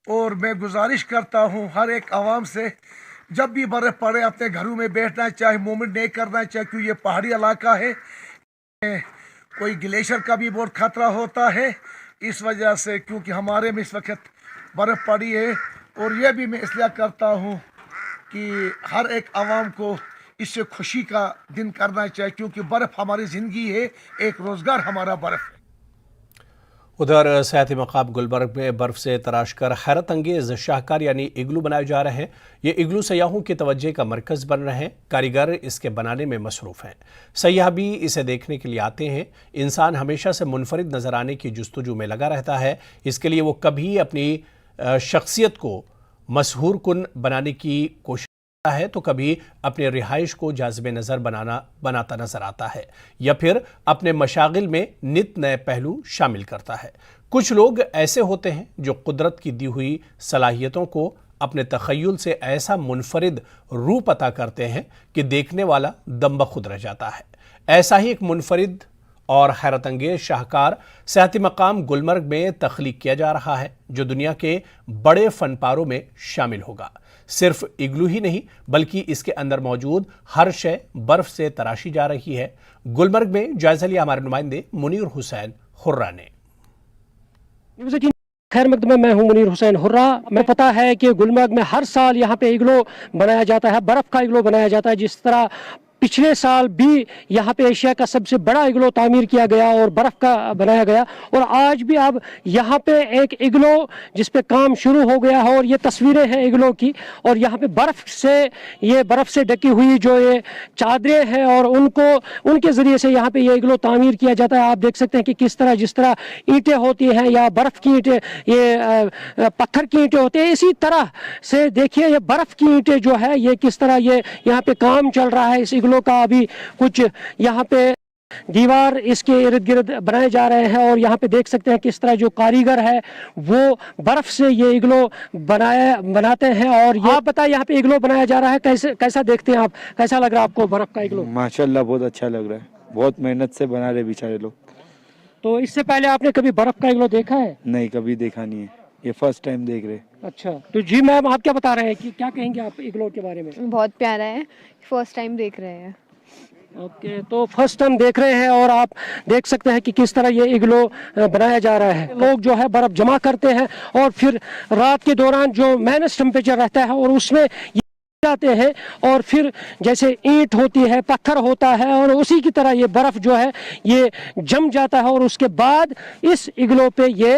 और मैं गुजारिश करता हूँ हर एक आवाम से, जब भी बर्फ पड़े अपने घरों में बैठना चाहिए, मूवमेंट नहीं करना चाहिए, क्योंकि ये पहाड़ी इलाका है। कोई ग्लेशियर का भी बहुत खतरा होता है इस वजह से, क्योंकि हमारे में इस वक्त बर्फ़ पड़ी है। और यह भी मैं इसलिए करता हूँ कि हर एक आवाम को इससे खुशी का दिन करना चाहिए, क्योंकि बर्फ़ हमारी ज़िंदगी है, एक रोज़गार हमारा बर्फ़ है। उधर सयाती मकाम गुलबर्ग में बर्फ से तराश कर हैरत अंगेज शाहकार यानी इग्लू बनाए जा रहे हैं। ये इग्लू सयाहों की तवज्जो का मरकज बन रहे हैं। कारीगर इसके बनाने में मसरूफ़ हैं। सयाह भी इसे देखने के लिए आते हैं। इंसान हमेशा से मुनफरिद नजर आने की जुस्तजू में लगा रहता है। इसके लिए वो कभी अपनी शख्सियत को मशहूर कुन बनाने की कोशिश है तो कभी अपने रिहाइश को जाज़िब नज़र बनाता नजर आता है या फिर अपने मशागिल में नित नए पहलू शामिल करता है। कुछ लोग ऐसे होते हैं जो कुदरत की दी हुई सलाहियतों को अपने तख़य्युल से ऐसा मुनफरिद रूप अता करते हैं कि देखने वाला दम बखुद रह जाता है। ऐसा ही एक मुनफरिद और हैरत अंगेज शाहकार सयाती मकाम गुलमर्ग में तख्लीक किया जा रहा है, जो दुनिया के बड़े फनपारों में शामिल होगा। सिर्फ इग्लू ही नहीं बल्कि इसके अंदर मौजूद हर शय बर्फ से तराशी जा रही है। गुलमर्ग में जायजा लिया हमारे नुमाइंदे मुनीर हुसैन हुर्रा ने। खैर मकदम में मैं हूं मुनीर हुसैन हुर्रा। मैं पता है कि गुलमर्ग में हर साल यहाँ पे इग्लो बनाया जाता है, बर्फ़ का इग्लो बनाया जाता है। जिस तरह पिछले साल भी यहाँ पे एशिया का सबसे बड़ा इग्लो तामीर किया गया और बर्फ़ का बनाया गया, और आज भी अब यहाँ पे एक इग्लो जिस पे काम शुरू हो गया है और ये तस्वीरें हैं इग्लो की, और यहाँ पे बर्फ़ से ढकी हुई जो ये चादरें हैं और उनके ज़रिए से यहाँ पे ये इग्लो तामीर किया जाता है। आप देख सकते हैं कि किस तरह जिस तरह ईंटें होती हैं या बर्फ़ की ईंटें, ये पत्थर की ईंटें होती हैं, इसी तरह से देखिए ये बर्फ़ की ईंटें जो है ये किस तरह ये यहाँ पे काम चल रहा है। इस इग्लो का अभी कुछ यहाँ पे दीवार इसके इर्द गिर्द बनाए जा रहे हैं और यहाँ पे देख सकते हैं किस तरह जो कारीगर है वो बर्फ से ये इग्लो बनाते हैं। और ये आप बताइए यहाँ पे इग्लो बनाया जा रहा है, कैसा देखते हैं आप, कैसा लग रहा है आपको बर्फ का इग्लो? माशाल्लाह बहुत अच्छा लग रहा है, बहुत मेहनत से बना रहे बेचारे लोग। तो इससे पहले आपने कभी बर्फ का इग्लो देखा है? नहीं, कभी देखा नहीं है, ये फर्स्ट टाइम देख रहे। अच्छा, तो जी मैम आप क्या बता रहे हैं कि क्या कहेंगे आप इग्लो के बारे में? बहुत प्यारा है, फर्स्ट टाइम देख रहे हैं। ओके, तो फर्स्ट टाइम देख रहे हैं और आप देख सकते हैं कि किस तरह ये इग्लो बनाया जा रहा है। लोग जो है बर्फ जमा करते हैं और फिर रात के दौरान जो माइनस टेम्परेचर रहता है और उसमें जाते हैं और फिर जैसे ईंट होती है, पत्थर होता है और उसी की तरह ये बर्फ जो है ये जम जाता है और उसके बाद इस इग्लो पे ये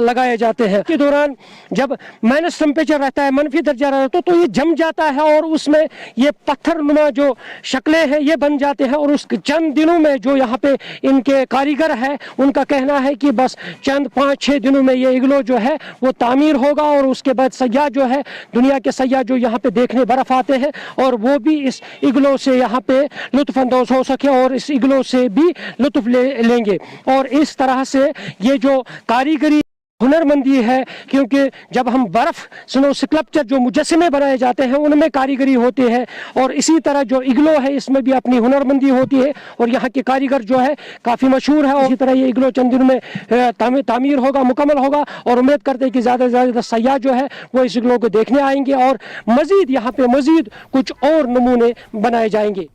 लगाए जाते हैं। के दौरान जब माइनस टेम्परेचर रहता है, मनफी दर्जा रहता है, तो ये जम जाता है और उसमें ये पत्थर नुमा जो शक्लें हैं ये बन जाते हैं। और उस चंद दिनों में जो यहाँ पे इनके कारीगर है उनका कहना है कि बस चंद 5-6 दिनों में ये इग्लो जो है वो तामीर होगा और उसके बाद सयाह जो है, दुनिया के सयाह जो यहाँ पे देखने बर्फ आते हैं और वो भी इस इग्लो से यहाँ पे लुत्फ अंदोज हो सके और इस इग्लो से भी लुत्फ लेंगे। और इस तरह से ये जो कारीगरी हुनरमंदी है, क्योंकि जब हम बर्फ स्नो स्कल्पचर जो मुजस्समे बनाए जाते हैं उनमें कारीगरी होती है और इसी तरह जो इग्लो है इसमें भी अपनी हुनरमंदी होती है और यहाँ के कारीगर जो है काफ़ी मशहूर है। और इसी तरह ये इग्लो चंद दिनों में तामीर होगा, मुकम्मल होगा और उम्मीद करते हैं कि ज़्यादा से ज़्यादा सयाह जो है वो इस इग्लो को देखने आएंगे और मज़ीद यहाँ पे मज़ीद कुछ और नमूने बनाए जाएंगे।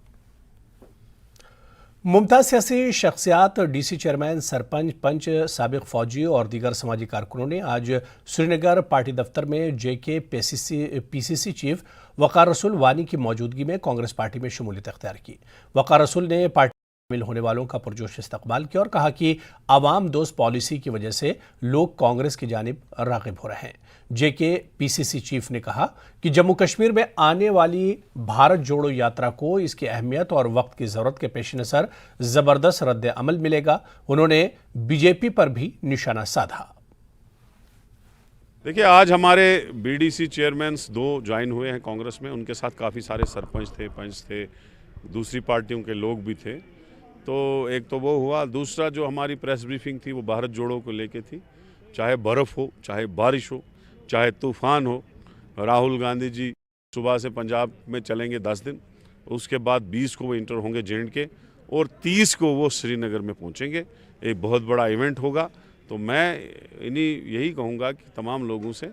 मुमताज़ सियासी शख्सियात, डीसी चेयरमैन, सरपंच, पंच, साबिक फौजी और दीगर समाजी कारकुनों ने आज श्रीनगर पार्टी दफ्तर में जेके पीसीसी चीफ वक़ार रसूल वानी की मौजूदगी में कांग्रेस पार्टी में शमूलियत इख्तियार की। वक़ार रसूल ने पार्टी शामिल होने वालों का पुरजोश इस्तकबाल किया और कहा कि आवाम दोस्त पॉलिसी की वजह से लोग कांग्रेस की जानिब राग़िब हो रहे हैं। जेके पीसीसी चीफ ने कहा कि जम्मू कश्मीर में आने वाली भारत जोड़ो यात्रा को इसकी अहमियत और वक्त की ज़रूरत के पेश नज़र ज़बरदस्त रद्द अमल मिलेगा। उन्होंने बीजेपी पर भी निशाना साधा। देखिए, आज हमारे बीडीसी चेयरमैन्स 2 ज्वाइन हुए हैं कांग्रेस में, उनके साथ काफ़ी सारे सरपंच थे, पंच थे, दूसरी पार्टियों के लोग भी थे। तो एक तो वो हुआ, दूसरा जो हमारी प्रेस ब्रीफिंग थी वो भारत जोड़ो को लेके थी। चाहे बर्फ़ हो, चाहे बारिश हो, चाहे तूफ़ान हो, राहुल गांधी जी सुबह से पंजाब में चलेंगे 10 दिन, उसके बाद 20 को वो इंटर होंगे J&K और 30 को वो श्रीनगर में पहुंचेंगे। एक बहुत बड़ा इवेंट होगा। तो मैं यही कहूँगा कि तमाम लोगों से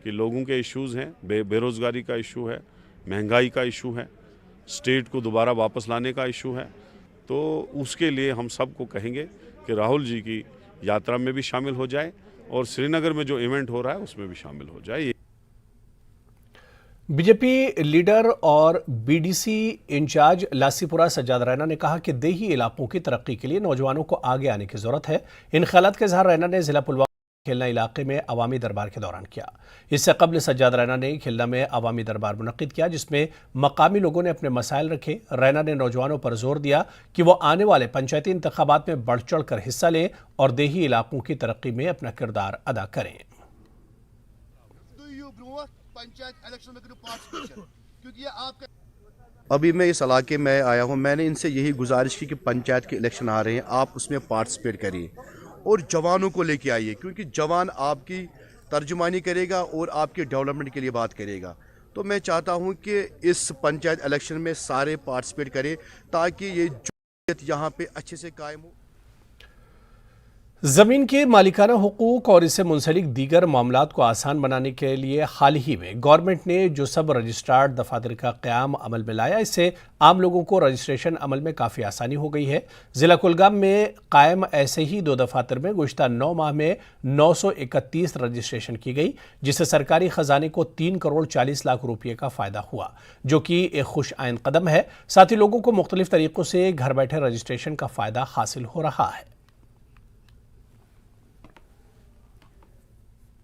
कि लोगों के इश्यूज़ हैं, बेरोज़गारी का इशू है, महंगाई का इशू है, स्टेट को दोबारा वापस लाने का इशू है। तो उसके लिए हम सबको कहेंगे कि राहुल जी की यात्रा में भी शामिल हो जाए और श्रीनगर में जो इवेंट हो रहा है उसमें भी शामिल हो जाए। बीजेपी लीडर और बीडीसी इंचार्ज लासीपुरा सज्जाद रैना ने कहा कि देही इलाकों की तरक्की के लिए नौजवानों को आगे आने की जरूरत है। इन ख्यालात के इजहार रैना ने जिला पुलवामा खेलना इलाके में अवामी दरबार के दौरान किया। इससे कबल सज्जाद रैना ने खेलना में अवामी दरबार मुनक्किद किया, जिसमें मकामी लोगों ने अपने मसाइल रखे। रैना ने नौजवानों पर जोर दिया कि वो आने वाले पंचायती इंतखाबात में बढ़ चढ़ कर हिस्सा लें और देही इलाकों की तरक्की में अपना किरदार अदा करें। अभी मैं इस इलाके में आया हूँ, मैंने इनसे यही गुजारिश की कि पंचायत के इलेक्शन आ रहे हैं, आप उसमें पार्टिसिपेट करिए और जवानों को लेके आइए, क्योंकि जवान आपकी तर्जुमानी करेगा और आपके डेवलपमेंट के लिए बात करेगा। तो मैं चाहता हूँ कि इस पंचायत इलेक्शन में सारे पार्टिसिपेट करें ताकि ये जमहूरियत यहाँ पे अच्छे से कायम हो। जमीन के मालिकाना हुकूक और इससे मुंसलिक दीगर मामलात को आसान बनाने के लिए हाल ही में गवर्नमेंट ने जो सब रजिस्ट्रार्ड दफातर का क़याम अमल में लाया, इससे आम लोगों को रजिस्ट्रेशन अमल में काफ़ी आसानी हो गई है। ज़िला कुलगाम में कायम ऐसे ही 2 दफातर में गुज़िश्ता 9 माह में 931 रजिस्ट्रेशन की गई, जिससे सरकारी ख़जाने को 3 करोड़ 40 लाख रुपये का फ़ायदा हुआ, जो कि एक खुश आइन कदम है। साथ ही लोगों को मुख्तलिफ तरीक़ों से घर बैठे रजिस्ट्रेशन का फ़ायदा हासिल हो रहा है।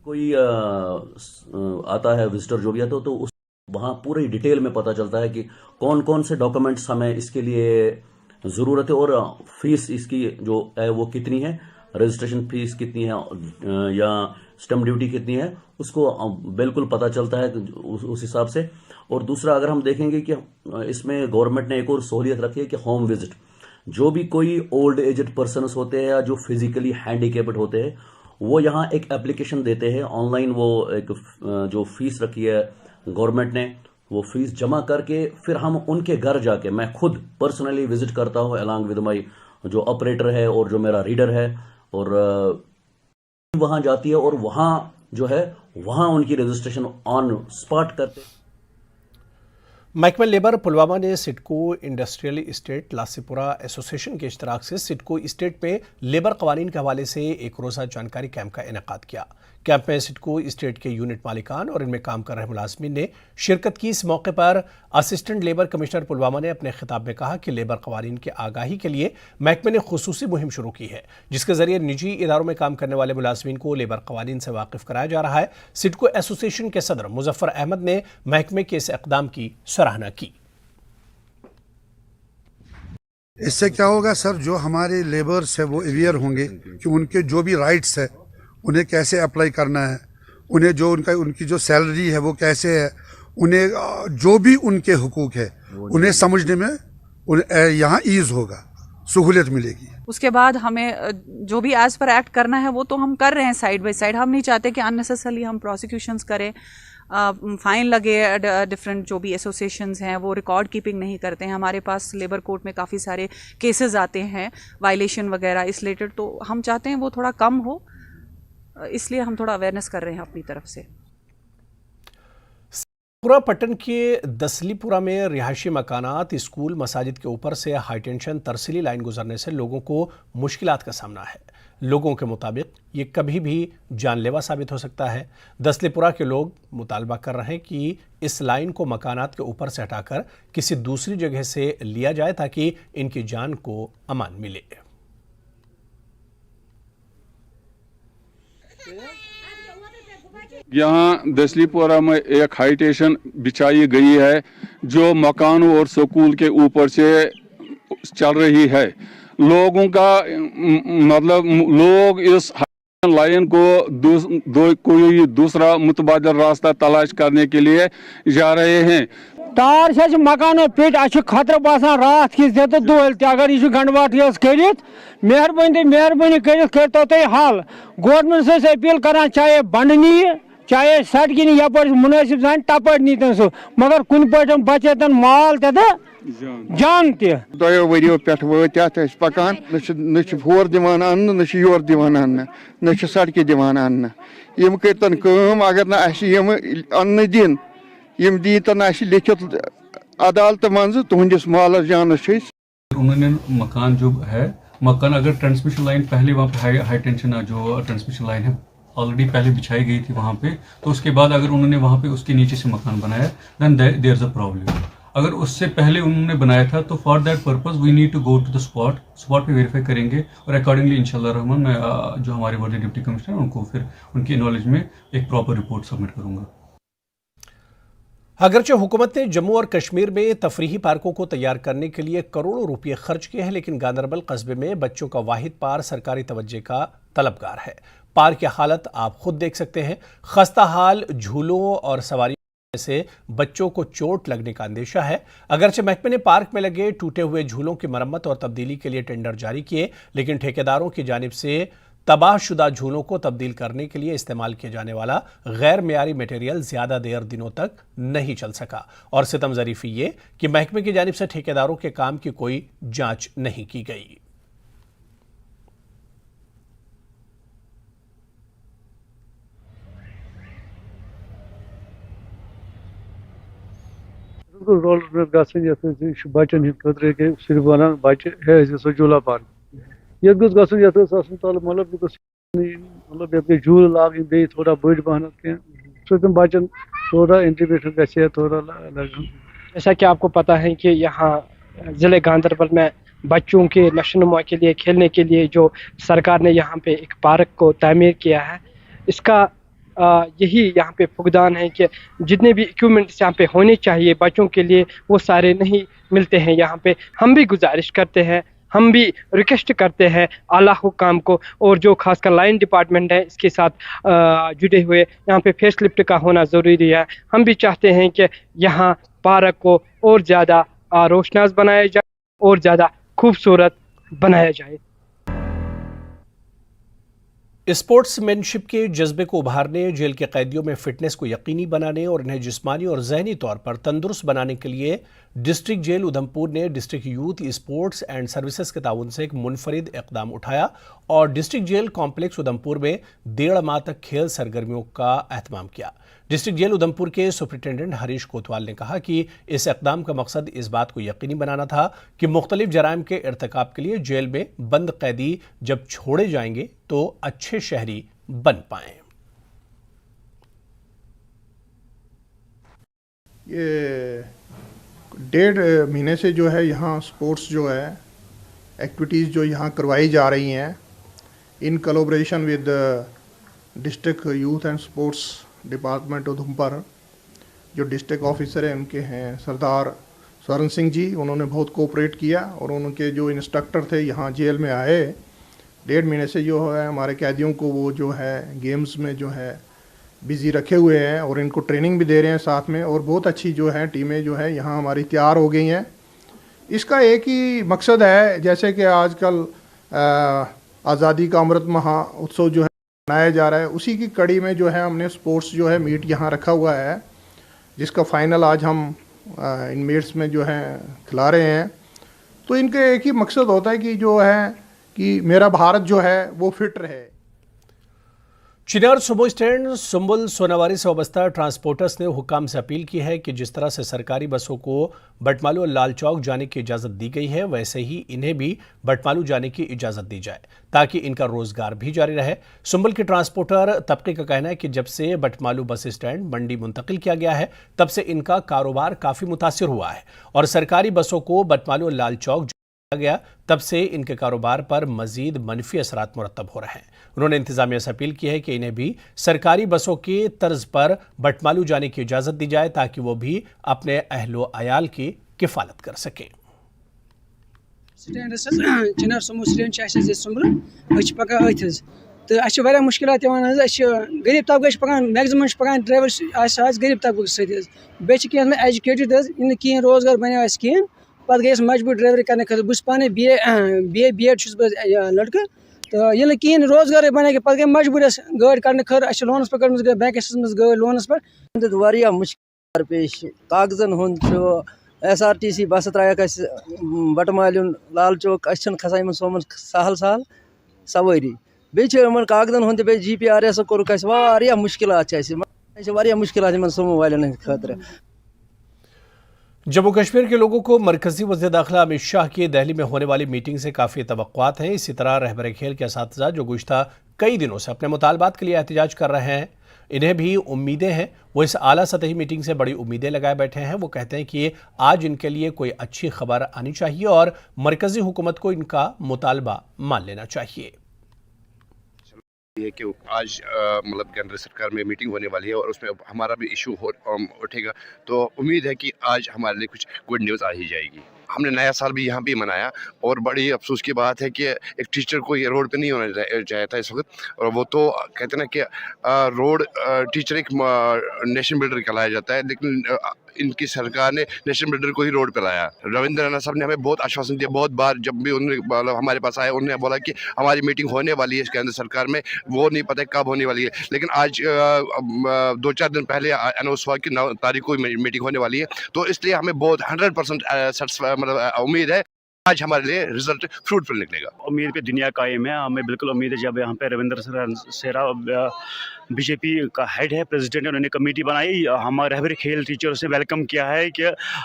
कोई आता है विजिटर जो भी आता तो उस वहाँ पूरी डिटेल में पता चलता है कि कौन कौन से डॉक्यूमेंट्स हमें इसके लिए ज़रूरत है और फीस इसकी जो है वो कितनी है, रजिस्ट्रेशन फीस कितनी है या स्टैम्प ड्यूटी कितनी है, उसको बिल्कुल पता चलता है उस हिसाब से। और दूसरा, अगर हम देखेंगे कि इसमें गवर्नमेंट ने एक और सहूलियत रखी है कि होम विजिट, जो भी कोई ओल्ड एजड पर्सनस होते हैं या जो फिजिकली हैंडीकेप्ड होते हैं, वो यहाँ एक एप्लीकेशन देते हैं ऑनलाइन। वो एक जो फीस रखी है गवर्नमेंट ने, वो फीस जमा करके फिर हम उनके घर जाके, मैं खुद पर्सनली विजिट करता हूँ अलॉन्ग विद माई जो ऑपरेटर है और जो मेरा रीडर है, और वहाँ जाती है और वहाँ जो है वहाँ उनकी रजिस्ट्रेशन ऑन स्पॉट करते। महकमा लेबर पुलवामा ने सिडको इंडस्ट्रियल इस्टेट लासीपुरा एसोसिएशन के इश्तराक से सिडको इस्टेट में लेबर कवानीन के हवाले से एक रोज़ा जानकारी कैंप का इनेकाद किया। कैंप में सिडको इस्टेट के यूनिट मालिकान और इनमें काम कर रहे मुलाजमीन ने शिरकत की। इस मौके पर असिस्टेंट लेबर कमिश्नर पुलवामा ने अपने खिताब में कहा कि लेबर कवानीन की आगाही के लिए महकमे ने खुसूसी मुहिम शुरू की है, जिसके जरिए निजी इदारों में काम करने वाले मुलाजमीन को लेबर कवानीन से वाकिफ कराया जा रहा है। सिडको एसोसिएशन के सदर मुजफ्फर अहमद ने महकमे के इस इक़दाम की सराहना की। इससे क्या होगा सर, जो हमारे लेबर्स है वो अवेयर होंगे कि उनके जो भी राइट्स है उन्हें कैसे अप्लाई करना है, उन्हें जो उनकी जो सैलरी है वो कैसे है, उन्हें जो भी उनके हुकूक है उन्हें समझने में यहाँ ईज होगा, सहूलियत मिलेगी। उसके बाद हमें जो भी एज पर एक्ट करना है वो तो हम कर रहे हैं साइड बाय साइड। हम नहीं चाहते कि अननेसेसरली हम प्रोसिक्यूशंस करें, फाइन लगे। डिफरेंट जो भी एसोसिएशंस हैं वो रिकॉर्ड कीपिंग नहीं करते हैं। हमारे पास लेबर कोर्ट में काफ़ी सारे केसेस आते हैं वायलेशन वगैरह इस रिलेटेड, तो हम चाहते हैं वो थोड़ा कम हो, इसलिए हम थोड़ा अवेयरनेस कर रहे हैं अपनी तरफ से। पूरा पट्टन के दसलीपुरा में रिहायशी मकानात, स्कूल, मसाजिद के ऊपर से हाई टेंशन तरसीली लाइन गुजरने से लोगों को मुश्किलात का सामना है। लोगों के मुताबिक ये कभी भी जानलेवा साबित हो सकता है। दसलीपुरा के लोग मुतालबा कर रहे हैं कि इस लाइन को मकानात के ऊपर से हटाकर किसी दूसरी जगह से लिया जाए ताकि इनकी जान को अमान मिले। यहाँ दसलीपुरा में एक हाई टेंशन बिछाई गई है जो मकानों और स्कूल के ऊपर से चल रही है। लोगों का मतलब लोग इस लाइन को कोई दूसरा मुतबादल रास्ता तलाश करने के लिए जा रहे हैं। तार से मकान पेट अच्छे खतर बसान रात किस तो दोल अगर यह गंडवाट कर मेहरबानी कर हाल गवर्नमेंट से अपील करान, चाहे बंड नी चाहे सड़क नी यप मुनासिब जान तप नी सह, मगर कुन पे बचे तन माल ते जान तोयो वरियो पे वत पकान न होर दिवान अन्न न योर दिवान अन्न न सड़क दिवान अन्न। यम करतन कम अगर ना यम अन्न दिन यम दीतन लिखित अदालत मंज तुहंदिस मालस जानस। उन्होंने मकान जो है, मकान अगर ट्रांसमिशन लाइन पहले वहाँ पे हाई टेंशन जो ट्रांसमिशन लाइन है ऑलरेडी पहले बिछाई गई थी वहाँ पे, तो उसके बाद अगर उन्होंने वहाँ पे उसके नीचे से मकान बनाया then there is a problem. अगर उससे पहले उन्होंने बनाया था तो for that purpose we need to go to the spot पे वेरीफाई करेंगे और अकॉर्डिंगली इंशाल्लाह रहमान मैं जो हमारे वर्दी डिप्टी कमिश्नर उनको फिर उनकी नॉलेज में एक प्रॉपर रिपोर्ट सबमिट करूँगा. अगरचे हुकूमत ने जम्मू और कश्मीर में तफरीही पार्कों को तैयार करने के लिए करोड़ों रुपये खर्च किए हैं, लेकिन गांदरबल कस्बे में बच्चों का वाहिद पार्क सरकारी तवज्जो का तलबगार है. पार्क की हालत आप खुद देख सकते हैं. खस्ता हाल झूलों और सवारी से बच्चों को चोट लगने का अंदेशा है. अगरचे महकमे ने पार्क में लगे टूटे हुए झूलों की मरम्मत और तब्दीली के लिए टेंडर जारी किए, लेकिन ठेकेदारों की जानिब से तबाहशुदा झूलों को तब्दील करने के लिए इस्तेमाल किए जाने वाला गैर मियारी मटेरियल ज्यादा देर दिनों तक नहीं चल सका. और सितम ज़रीफ़ी ये कि महकमे की जानिब से ठेकेदारों के काम की कोई जांच नहीं की गई. रोलर बचन हंद खतर सिर्फ वन बच्चे है झूला पार्क ये गल ये मतलब मतलब ये झूल लाग बे थोड़ा बड़ पहन कह बचन थोड़ा इंटीग्रेशन ग थोड़ा लगन. जैसा कि आपको पता है कि यहाँ ज़िले गांदरबल में बच्चों के नशोनुमा के लिए खेलने के लिए जो सरकार ने यहाँ पे एक पार्क को तामीर किया है, इसका यही यहाँ पे फुकदान है कि जितने भी इक्विपमेंट्स यहाँ पे होने चाहिए बच्चों के लिए वो सारे नहीं मिलते हैं यहाँ पे. हम भी गुजारिश करते हैं, हम भी रिक्वेस्ट करते हैं आला हुकाम को और जो खासकर लाइन डिपार्टमेंट है इसके साथ जुड़े हुए यहाँ पे फेस लिफ्ट का होना ज़रूरी है. हम भी चाहते हैं कि यहाँ पार्क को और ज़्यादा रोशनास बनाया जाए और ज़्यादा खूबसूरत बनाया जाए. स्पोर्ट्समैनशिप के जज्बे को उभारने, जेल के कैदियों में फिटनेस को यकीनी बनाने और इन्हें जिस्मानी और जहनी तौर पर तंदुरुस्त बनाने के लिए डिस्ट्रिक्ट जेल उधमपुर ने district youth sports and services के ताउन से एक मुनफरिद इकदाम उठाया और डिस्ट्रिक्ट जेल कॉम्प्लेक्स उधमपुर में 1.5 माह तक खेल सरगर्मियों का एहतमाम किया. डिस्ट्रिक्ट जेल उधमपुर के सुपरिटेंडेंट हरीश कोतवाल ने कहा कि इस इकदाम का मकसद इस बात को यकीनी बनाना था कि मुख्तलिफ जराइम के इर्तिकाब के लिए जेल में बंद कैदी जब छोड़े जाएंगे तो अच्छे शहरी बन पाएं. ये 1.5 महीने से जो है यहाँ स्पोर्ट्स जो है एक्टिविटीज़ जो यहाँ करवाई जा रही हैं in collaboration with district youth and sports department Udhampur. जो डिस्ट्रिक्ट ऑफिसर हैं उनके हैं सरदार स्वर्ण सिंह जी, उन्होंने बहुत कोऑपरेट किया और उनके जो इंस्ट्रक्टर थे यहाँ जेल में आए 1.5 महीने से जो है हमारे कैदियों को वो जो है गेम्स में जो है बिज़ी रखे हुए हैं और इनको ट्रेनिंग भी दे रहे हैं साथ में. और बहुत अच्छी जो है टीमें जो है यहाँ हमारी तैयार हो गई हैं. इसका एक ही मकसद है, जैसे कि आजकल आज़ादी का अमृत महोत्सव जो है मनाया जा रहा है, उसी की कड़ी में जो है हमने स्पोर्ट्स जो है मीट यहाँ रखा हुआ है, जिसका फ़ाइनल आज हम इनमेट्स में जो है खिला रहे हैं. तो इनका एक ही मकसद होता है कि जो है कि मेरा भारत जो है वो फिट रहे. चिनार सुमो स्टैंड सुंबुल सोनावारी से वाबस्ता ट्रांसपोर्टर्स ने हुकाम से अपील की है कि जिस तरह से सरकारी बसों को बटमालू और लाल चौक जाने की इजाज़त दी गई है, वैसे ही इन्हें भी बटमालू जाने की इजाज़त दी जाए ताकि इनका रोजगार भी जारी रहे. सुंबुल के ट्रांसपोर्टर तबके का कहना है कि जब से बटमालू बस स्टैंड मंडी मुंतकिल किया गया है तब से इनका कारोबार काफ़ी मुतासिर हुआ है और सरकारी बसों को बटमालू और लाल चौक गया तब से इनके कारोबार पर मजीद मनफी असरात मुरतब हो रहे हैं. उन्होंने इंतजामिया से अपील की है कि इन्हें भी सरकारी बसों के तर्ज पर बटमालू जाने की इजाज़त दी जाए ताकि वो भी अपने अहलो अयाल की किफ़ालत कर सकें. चिनार सुमो स्टैंड सुंबल पकान अथ तो मुश्किल गरीब तबक पकान मैक्सिमम पकान ड्राइवर गरीब तबक सत एजुकेटेड कहें रोजगार बनो कहें पत गई मजबूर ड्राइवरी करने खतर बस पाने बी एड लड़के तो ये कहें रोजगार बने पे गई मजबूर गाड़ी कड़ने खर लोनस पे कम बैंकस गाड़ी लोनस पे मुश्किल पेश कागजन SRTC बस त्राक बटमाल लाल चौक खसान सोमन सहल सहल सवारी बे कागजन बे GPRS कोर्क मुश्किल मुश्किल सोमो वाले खतर. जम्मू कश्मीर के लोगों को मरकजी वज़ीर दाखिला अमित शाह की दिल्ली में होने वाली मीटिंग से काफ़ी तवक्कुआत हैं। इसी तरह रहबर खेल के असातिज़ा जो गुज़िश्ता कई दिनों से अपने मुतालबात के लिए एहतजाज कर रहे हैं, इन्हें भी उम्मीदें हैं। वो इस आला सतही मीटिंग से बड़ी उम्मीदें लगाए बैठे हैं। वो कहते हैं कि आज इनके लिए कोई अच्छी खबर आनी चाहिए और मरकजी हुकूमत को इनका मुतालबा मान लेना चाहिए। ये कि आज मतलब केंद्र सरकार में मीटिंग होने वाली है और उसमें हमारा भी इशू उठेगा, तो उम्मीद है कि आज हमारे लिए कुछ गुड न्यूज़ आ ही जाएगी। हमने नया साल भी यहाँ पे मनाया और बड़ी अफसोस की बात है कि एक टीचर को ये रोड पे नहीं होना चाहिए था इस वक्त, और वो तो कहते हैं ना कि रोड टीचर एक नेशन बिल्डर कहलाया जाता है, लेकिन इनकी सरकार ने नेशन बिल्डर को ही रोड पे लाया। रविंद्र रैना साहब ने हमें बहुत आश्वासन दिया, बहुत बार जब भी उन्होंने हमारे पास आए उन्होंने बोला कि हमारी मीटिंग होने वाली है इस केंद्र सरकार में, वो नहीं पता कब होने वाली है, लेकिन आज 2-4 दिन पहले अनाउंस हुआ कि 9 तारीख को मीटिंग होने वाली है, तो इसलिए हमें बहुत 100% उम्मीद है आज हमारे लिए रिजल्ट फ्रूटफुल निकलेगा। उम्मीद पे दुनिया कायम है, हमें बिल्कुल उम्मीद है। जब यहाँ पे रविंद्र सेरा बीजेपी का हेड है, प्रेसिडेंट है, उन्होंने कमेटी बनाई, हमारे रहबर खेल टीचर से वेलकम किया है कि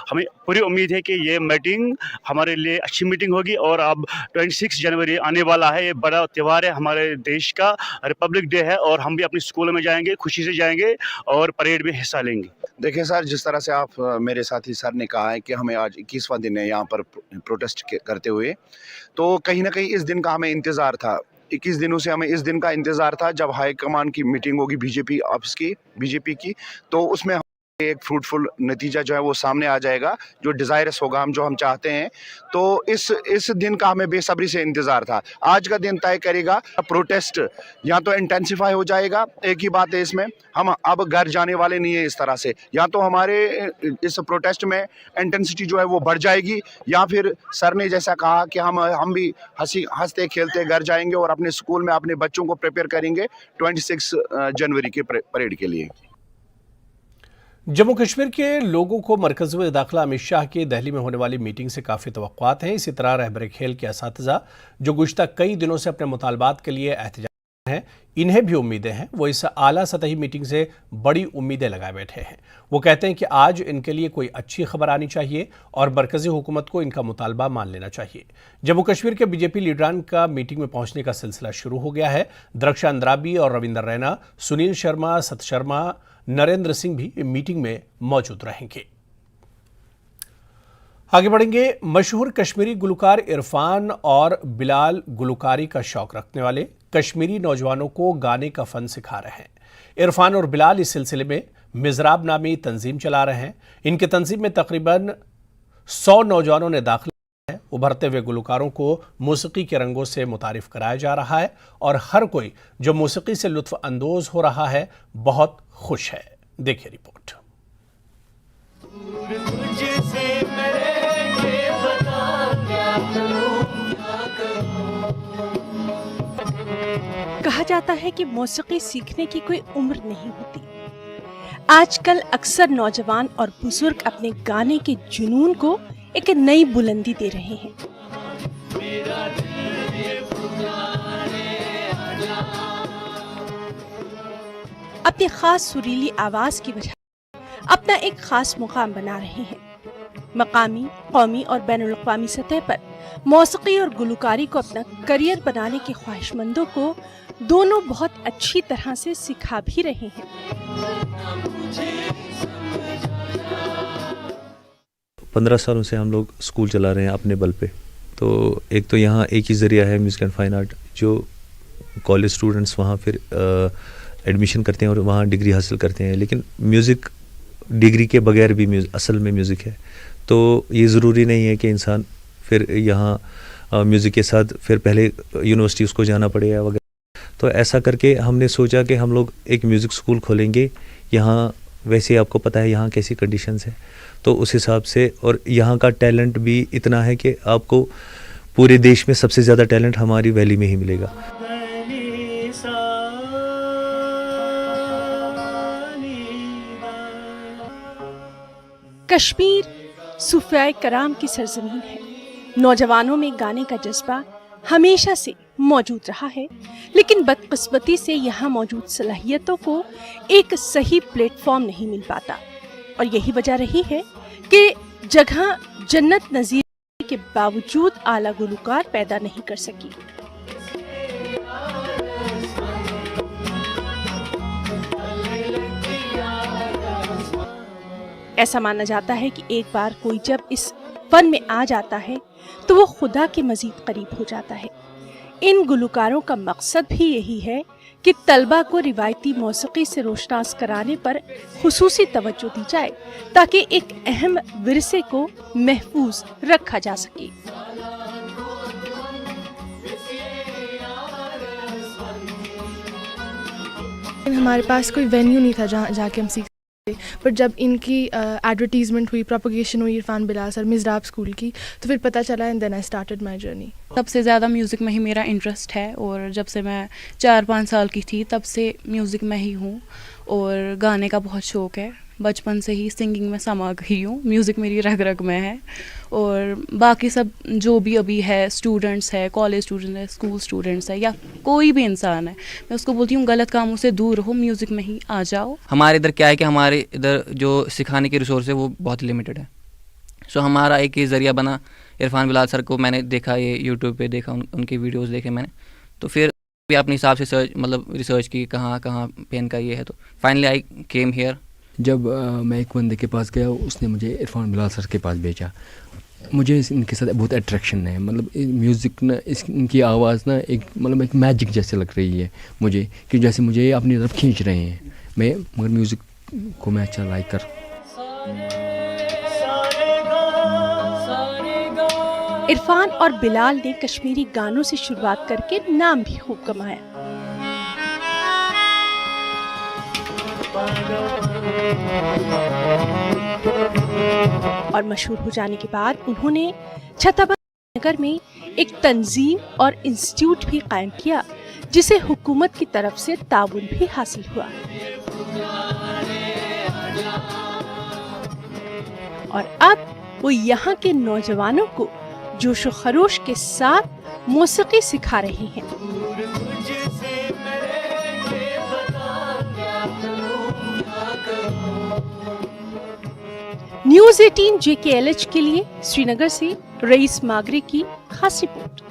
हमें पूरी उम्मीद है कि ये मीटिंग हमारे लिए अच्छी मीटिंग होगी। और अब 26 जनवरी आने वाला है, ये बड़ा त्यौहार है हमारे देश का, रिपब्लिक डे है, और हम भी अपने स्कूलों में जाएंगे, खुशी से जाएंगे और परेड में हिस्सा लेंगे। देखिए सर, जिस तरह से आप मेरे साथी सर ने कहा है कि हमें आज 21वां दिन है यहाँ पर प्रोटेस्ट करते हुए, तो कहीं ना कहीं इस दिन का हमें इंतज़ार था। 21 दिनों से हमें इस दिन का इंतज़ार था जब हाई कमान की मीटिंग होगी बीजेपी ऑफिस की, बीजेपी की, तो उसमें एक फ्रूटफुल नतीजा जो है वो सामने आ जाएगा, जो डिज़ायरस होगा, जो हम चाहते हैं। तो इस दिन का हमें बेसब्री से इंतज़ार था। आज का दिन तय करेगा प्रोटेस्ट या तो इंटेंसिफाई हो जाएगा, एक ही बात है इसमें, हम अब घर जाने वाले नहीं है इस तरह से, या तो हमारे इस प्रोटेस्ट में इंटेंसिटी जो है वो बढ़ जाएगी, या फिर सर ने जैसा कहा कि हम भी हंसते खेलते घर जाएंगे और अपने स्कूल में अपने बच्चों को प्रिपेयर करेंगे 26 जनवरी के परेड के लिए। जम्मू कश्मीर के लोगों को मरकज़ी वज़ीर दाखिला अमित शाह की दिल्ली में होने वाली मीटिंग से काफ़ी तवक्कुआत हैं। इसी तरह रहबर खेल के असातिज़ा जो गुज़िश्ता कई दिनों से अपने मुतालबात के लिए एहतजाज हैं, इन्हें भी उम्मीदें हैं। वो इस आला सतही मीटिंग से बड़ी उम्मीदें लगाए बैठे हैं। वो कहते हैं कि आज इनके लिए कोई अच्छी खबर आनी चाहिए और मरकज़ी हुकूमत को इनका मुतालबा मान लेना चाहिए। जम्मू कश्मीर के बीजेपी लीडरान का मीटिंग में पहुंचने का सिलसिला शुरू हो गया है। दरख्शान अंद्राबी और रविंद्र रैना, सुनील शर्मा, सत शर्मा, नरेंद्र सिंह भी मीटिंग में मौजूद रहेंगे। आगे बढ़ेंगे। मशहूर कश्मीरी गुलकार इरफान और बिलाल गुलकारी का शौक रखने वाले कश्मीरी नौजवानों को गाने का फन सिखा रहे हैं। इरफान और बिलाल इस सिलसिले में मिज़राब नामी तंजीम चला रहे हैं। इनके तंजीम में तकरीबन 100 नौजवानों ने दाखिला लिया है। उभरते हुए गुलकारों को मौसीकी के रंगों से मुतारिफ कराया जा रहा है और हर कोई जो मौसीकी से लुत्फ अंदोज हो रहा है बहुत खुश है। देखिए रिपोर्ट। कहा जाता है कि मौसीकी सीखने की कोई उम्र नहीं होती। आजकल अक्सर नौजवान और बुजुर्ग अपने गाने के जुनून को एक नई बुलंदी दे रहे हैं। अपनी खास सुरीली आवाज की वजह अपना एक खास मुकाम बना रहे हैं। मकामी, कौमी और बैनुल अक़वामी सतह पर मौसीकी और गुलकारी को अपना करियर बनाने के ख्वाहिशमंदों को दोनों बहुत अच्छी तरह से सिखा भी रहे हैं। 15 सालों से हम लोग स्कूल चला रहे हैं अपने बल पे। तो एक तो यहाँ एक ही ज़रिया है म्यूज़िक एंड फाइन आर्ट, जो कॉलेज स्टूडेंट्स वहाँ फिर एडमिशन करते हैं और वहाँ डिग्री हासिल करते हैं। लेकिन म्यूज़िक डिग्री के बगैर भी असल में म्यूज़िक है, तो ये ज़रूरी नहीं है कि इंसान फिर यहाँ म्यूज़िक के साथ फिर पहले यूनिवर्सिटी उसको जाना पड़े या वगैरह। तो ऐसा करके हमने सोचा कि हम लोग एक म्यूज़िक स्कूल खोलेंगे। यहाँ वैसे आपको पता है यहाँ कैसी कंडीशंस है, तो उस हिसाब से, और यहाँ का टैलेंट भी इतना है कि आपको पूरे देश में सबसे ज़्यादा टैलेंट हमारी वैली में ही मिलेगा। कश्मीर सूफियाए कराम की सरजमीन है। नौजवानों में गाने का जज्बा हमेशा से मौजूद रहा है, लेकिन बदकिस्मती से यहाँ मौजूद सलाहियतों को एक सही प्लेटफॉर्म नहीं मिल पाता। और यही वजह रही है कि जगह जन्नत नज़ीर के बावजूद आला गुलकार पैदा नहीं कर सकी। ऐसा माना जाता है कि एक बार कोई जब इस फन में आ जाता है तो वो खुदा के मजीद करीब हो जाता है। इन गुलकारों का मकसद भी यही है कि तलबा को रिवायती मौसीकी से रोशनास कराने पर खुसूसी तवज्जो दी जाए ताकि एक अहम विरसे को महफूज रखा जा सके। हमारे पास कोई वेन्यू नहीं था जहाँ जाके हम सीख सकते, पर जब इनकी एडवर्टीजमेंट हुई, प्रोपगेशन हुई इरफान बिलाल सर मिज़राब स्कूल की, तो फिर पता चला and then I started my journey. सबसे ज़्यादा म्यूज़िक में ही मेरा इंटरेस्ट है और जब से मैं 4-5 साल की थी तब से म्यूज़िक में ही हूँ और गाने का बहुत शौक़ है। बचपन से ही सिंगिंग में समा गई हूँ, म्यूज़िक मेरी रग रग में है। और बाकी सब जो भी अभी है, स्टूडेंट्स है, कॉलेज स्टूडेंट है, स्कूल स्टूडेंट्स है या कोई भी इंसान है, मैं उसको बोलती हूँ गलत कामों से दूर रहो, म्यूज़िक में ही आ जाओ। हमारे इधर क्या है कि हमारे इधर जो सिखाने के रिसोर्स है वो बहुत लिमिटेड है। सो हमारा एक ही ज़रिया बना, इरफान बिलाल सर को मैंने देखा, ये यूट्यूब पे देखा, उनके वीडियोस देखे मैंने, तो फिर भी अपने हिसाब से रिसर्च की कहाँ पे इनका ये है, तो फाइनली आई केम हियर। जब मैं एक बंदे के पास गया, उसने मुझे इरफान बिलाल सर के पास भेजा। मुझे इनके साथ बहुत अट्रैक्शन है, मतलब म्यूज़िक ना, इनकी आवाज़ ना एक मैजिक जैसे लग रही है मुझे, कि जैसे मुझे अपनी तरफ खींच रहे हैं। मगर म्यूज़िक को मैं अच्छा लाइक कर। इरफान और बिलाल ने कश्मीरी गानों से शुरुआत करके नाम भी खूब कमाया। और मशहूर हो जाने के बाद उन्होंने छतरपुर नगर में एक तंजीम और इंस्टीट्यूट भी कायम किया, जिसे हुकूमत की तरफ से ताउन भी हासिल हुआ। और अब वो यहाँ के नौजवानों को जोश व खरोश के साथ मौसीकी सिखा रहे हैं। न्यूज़ 18 JKLH के लिए श्रीनगर से रईस मागरे की खास रिपोर्ट।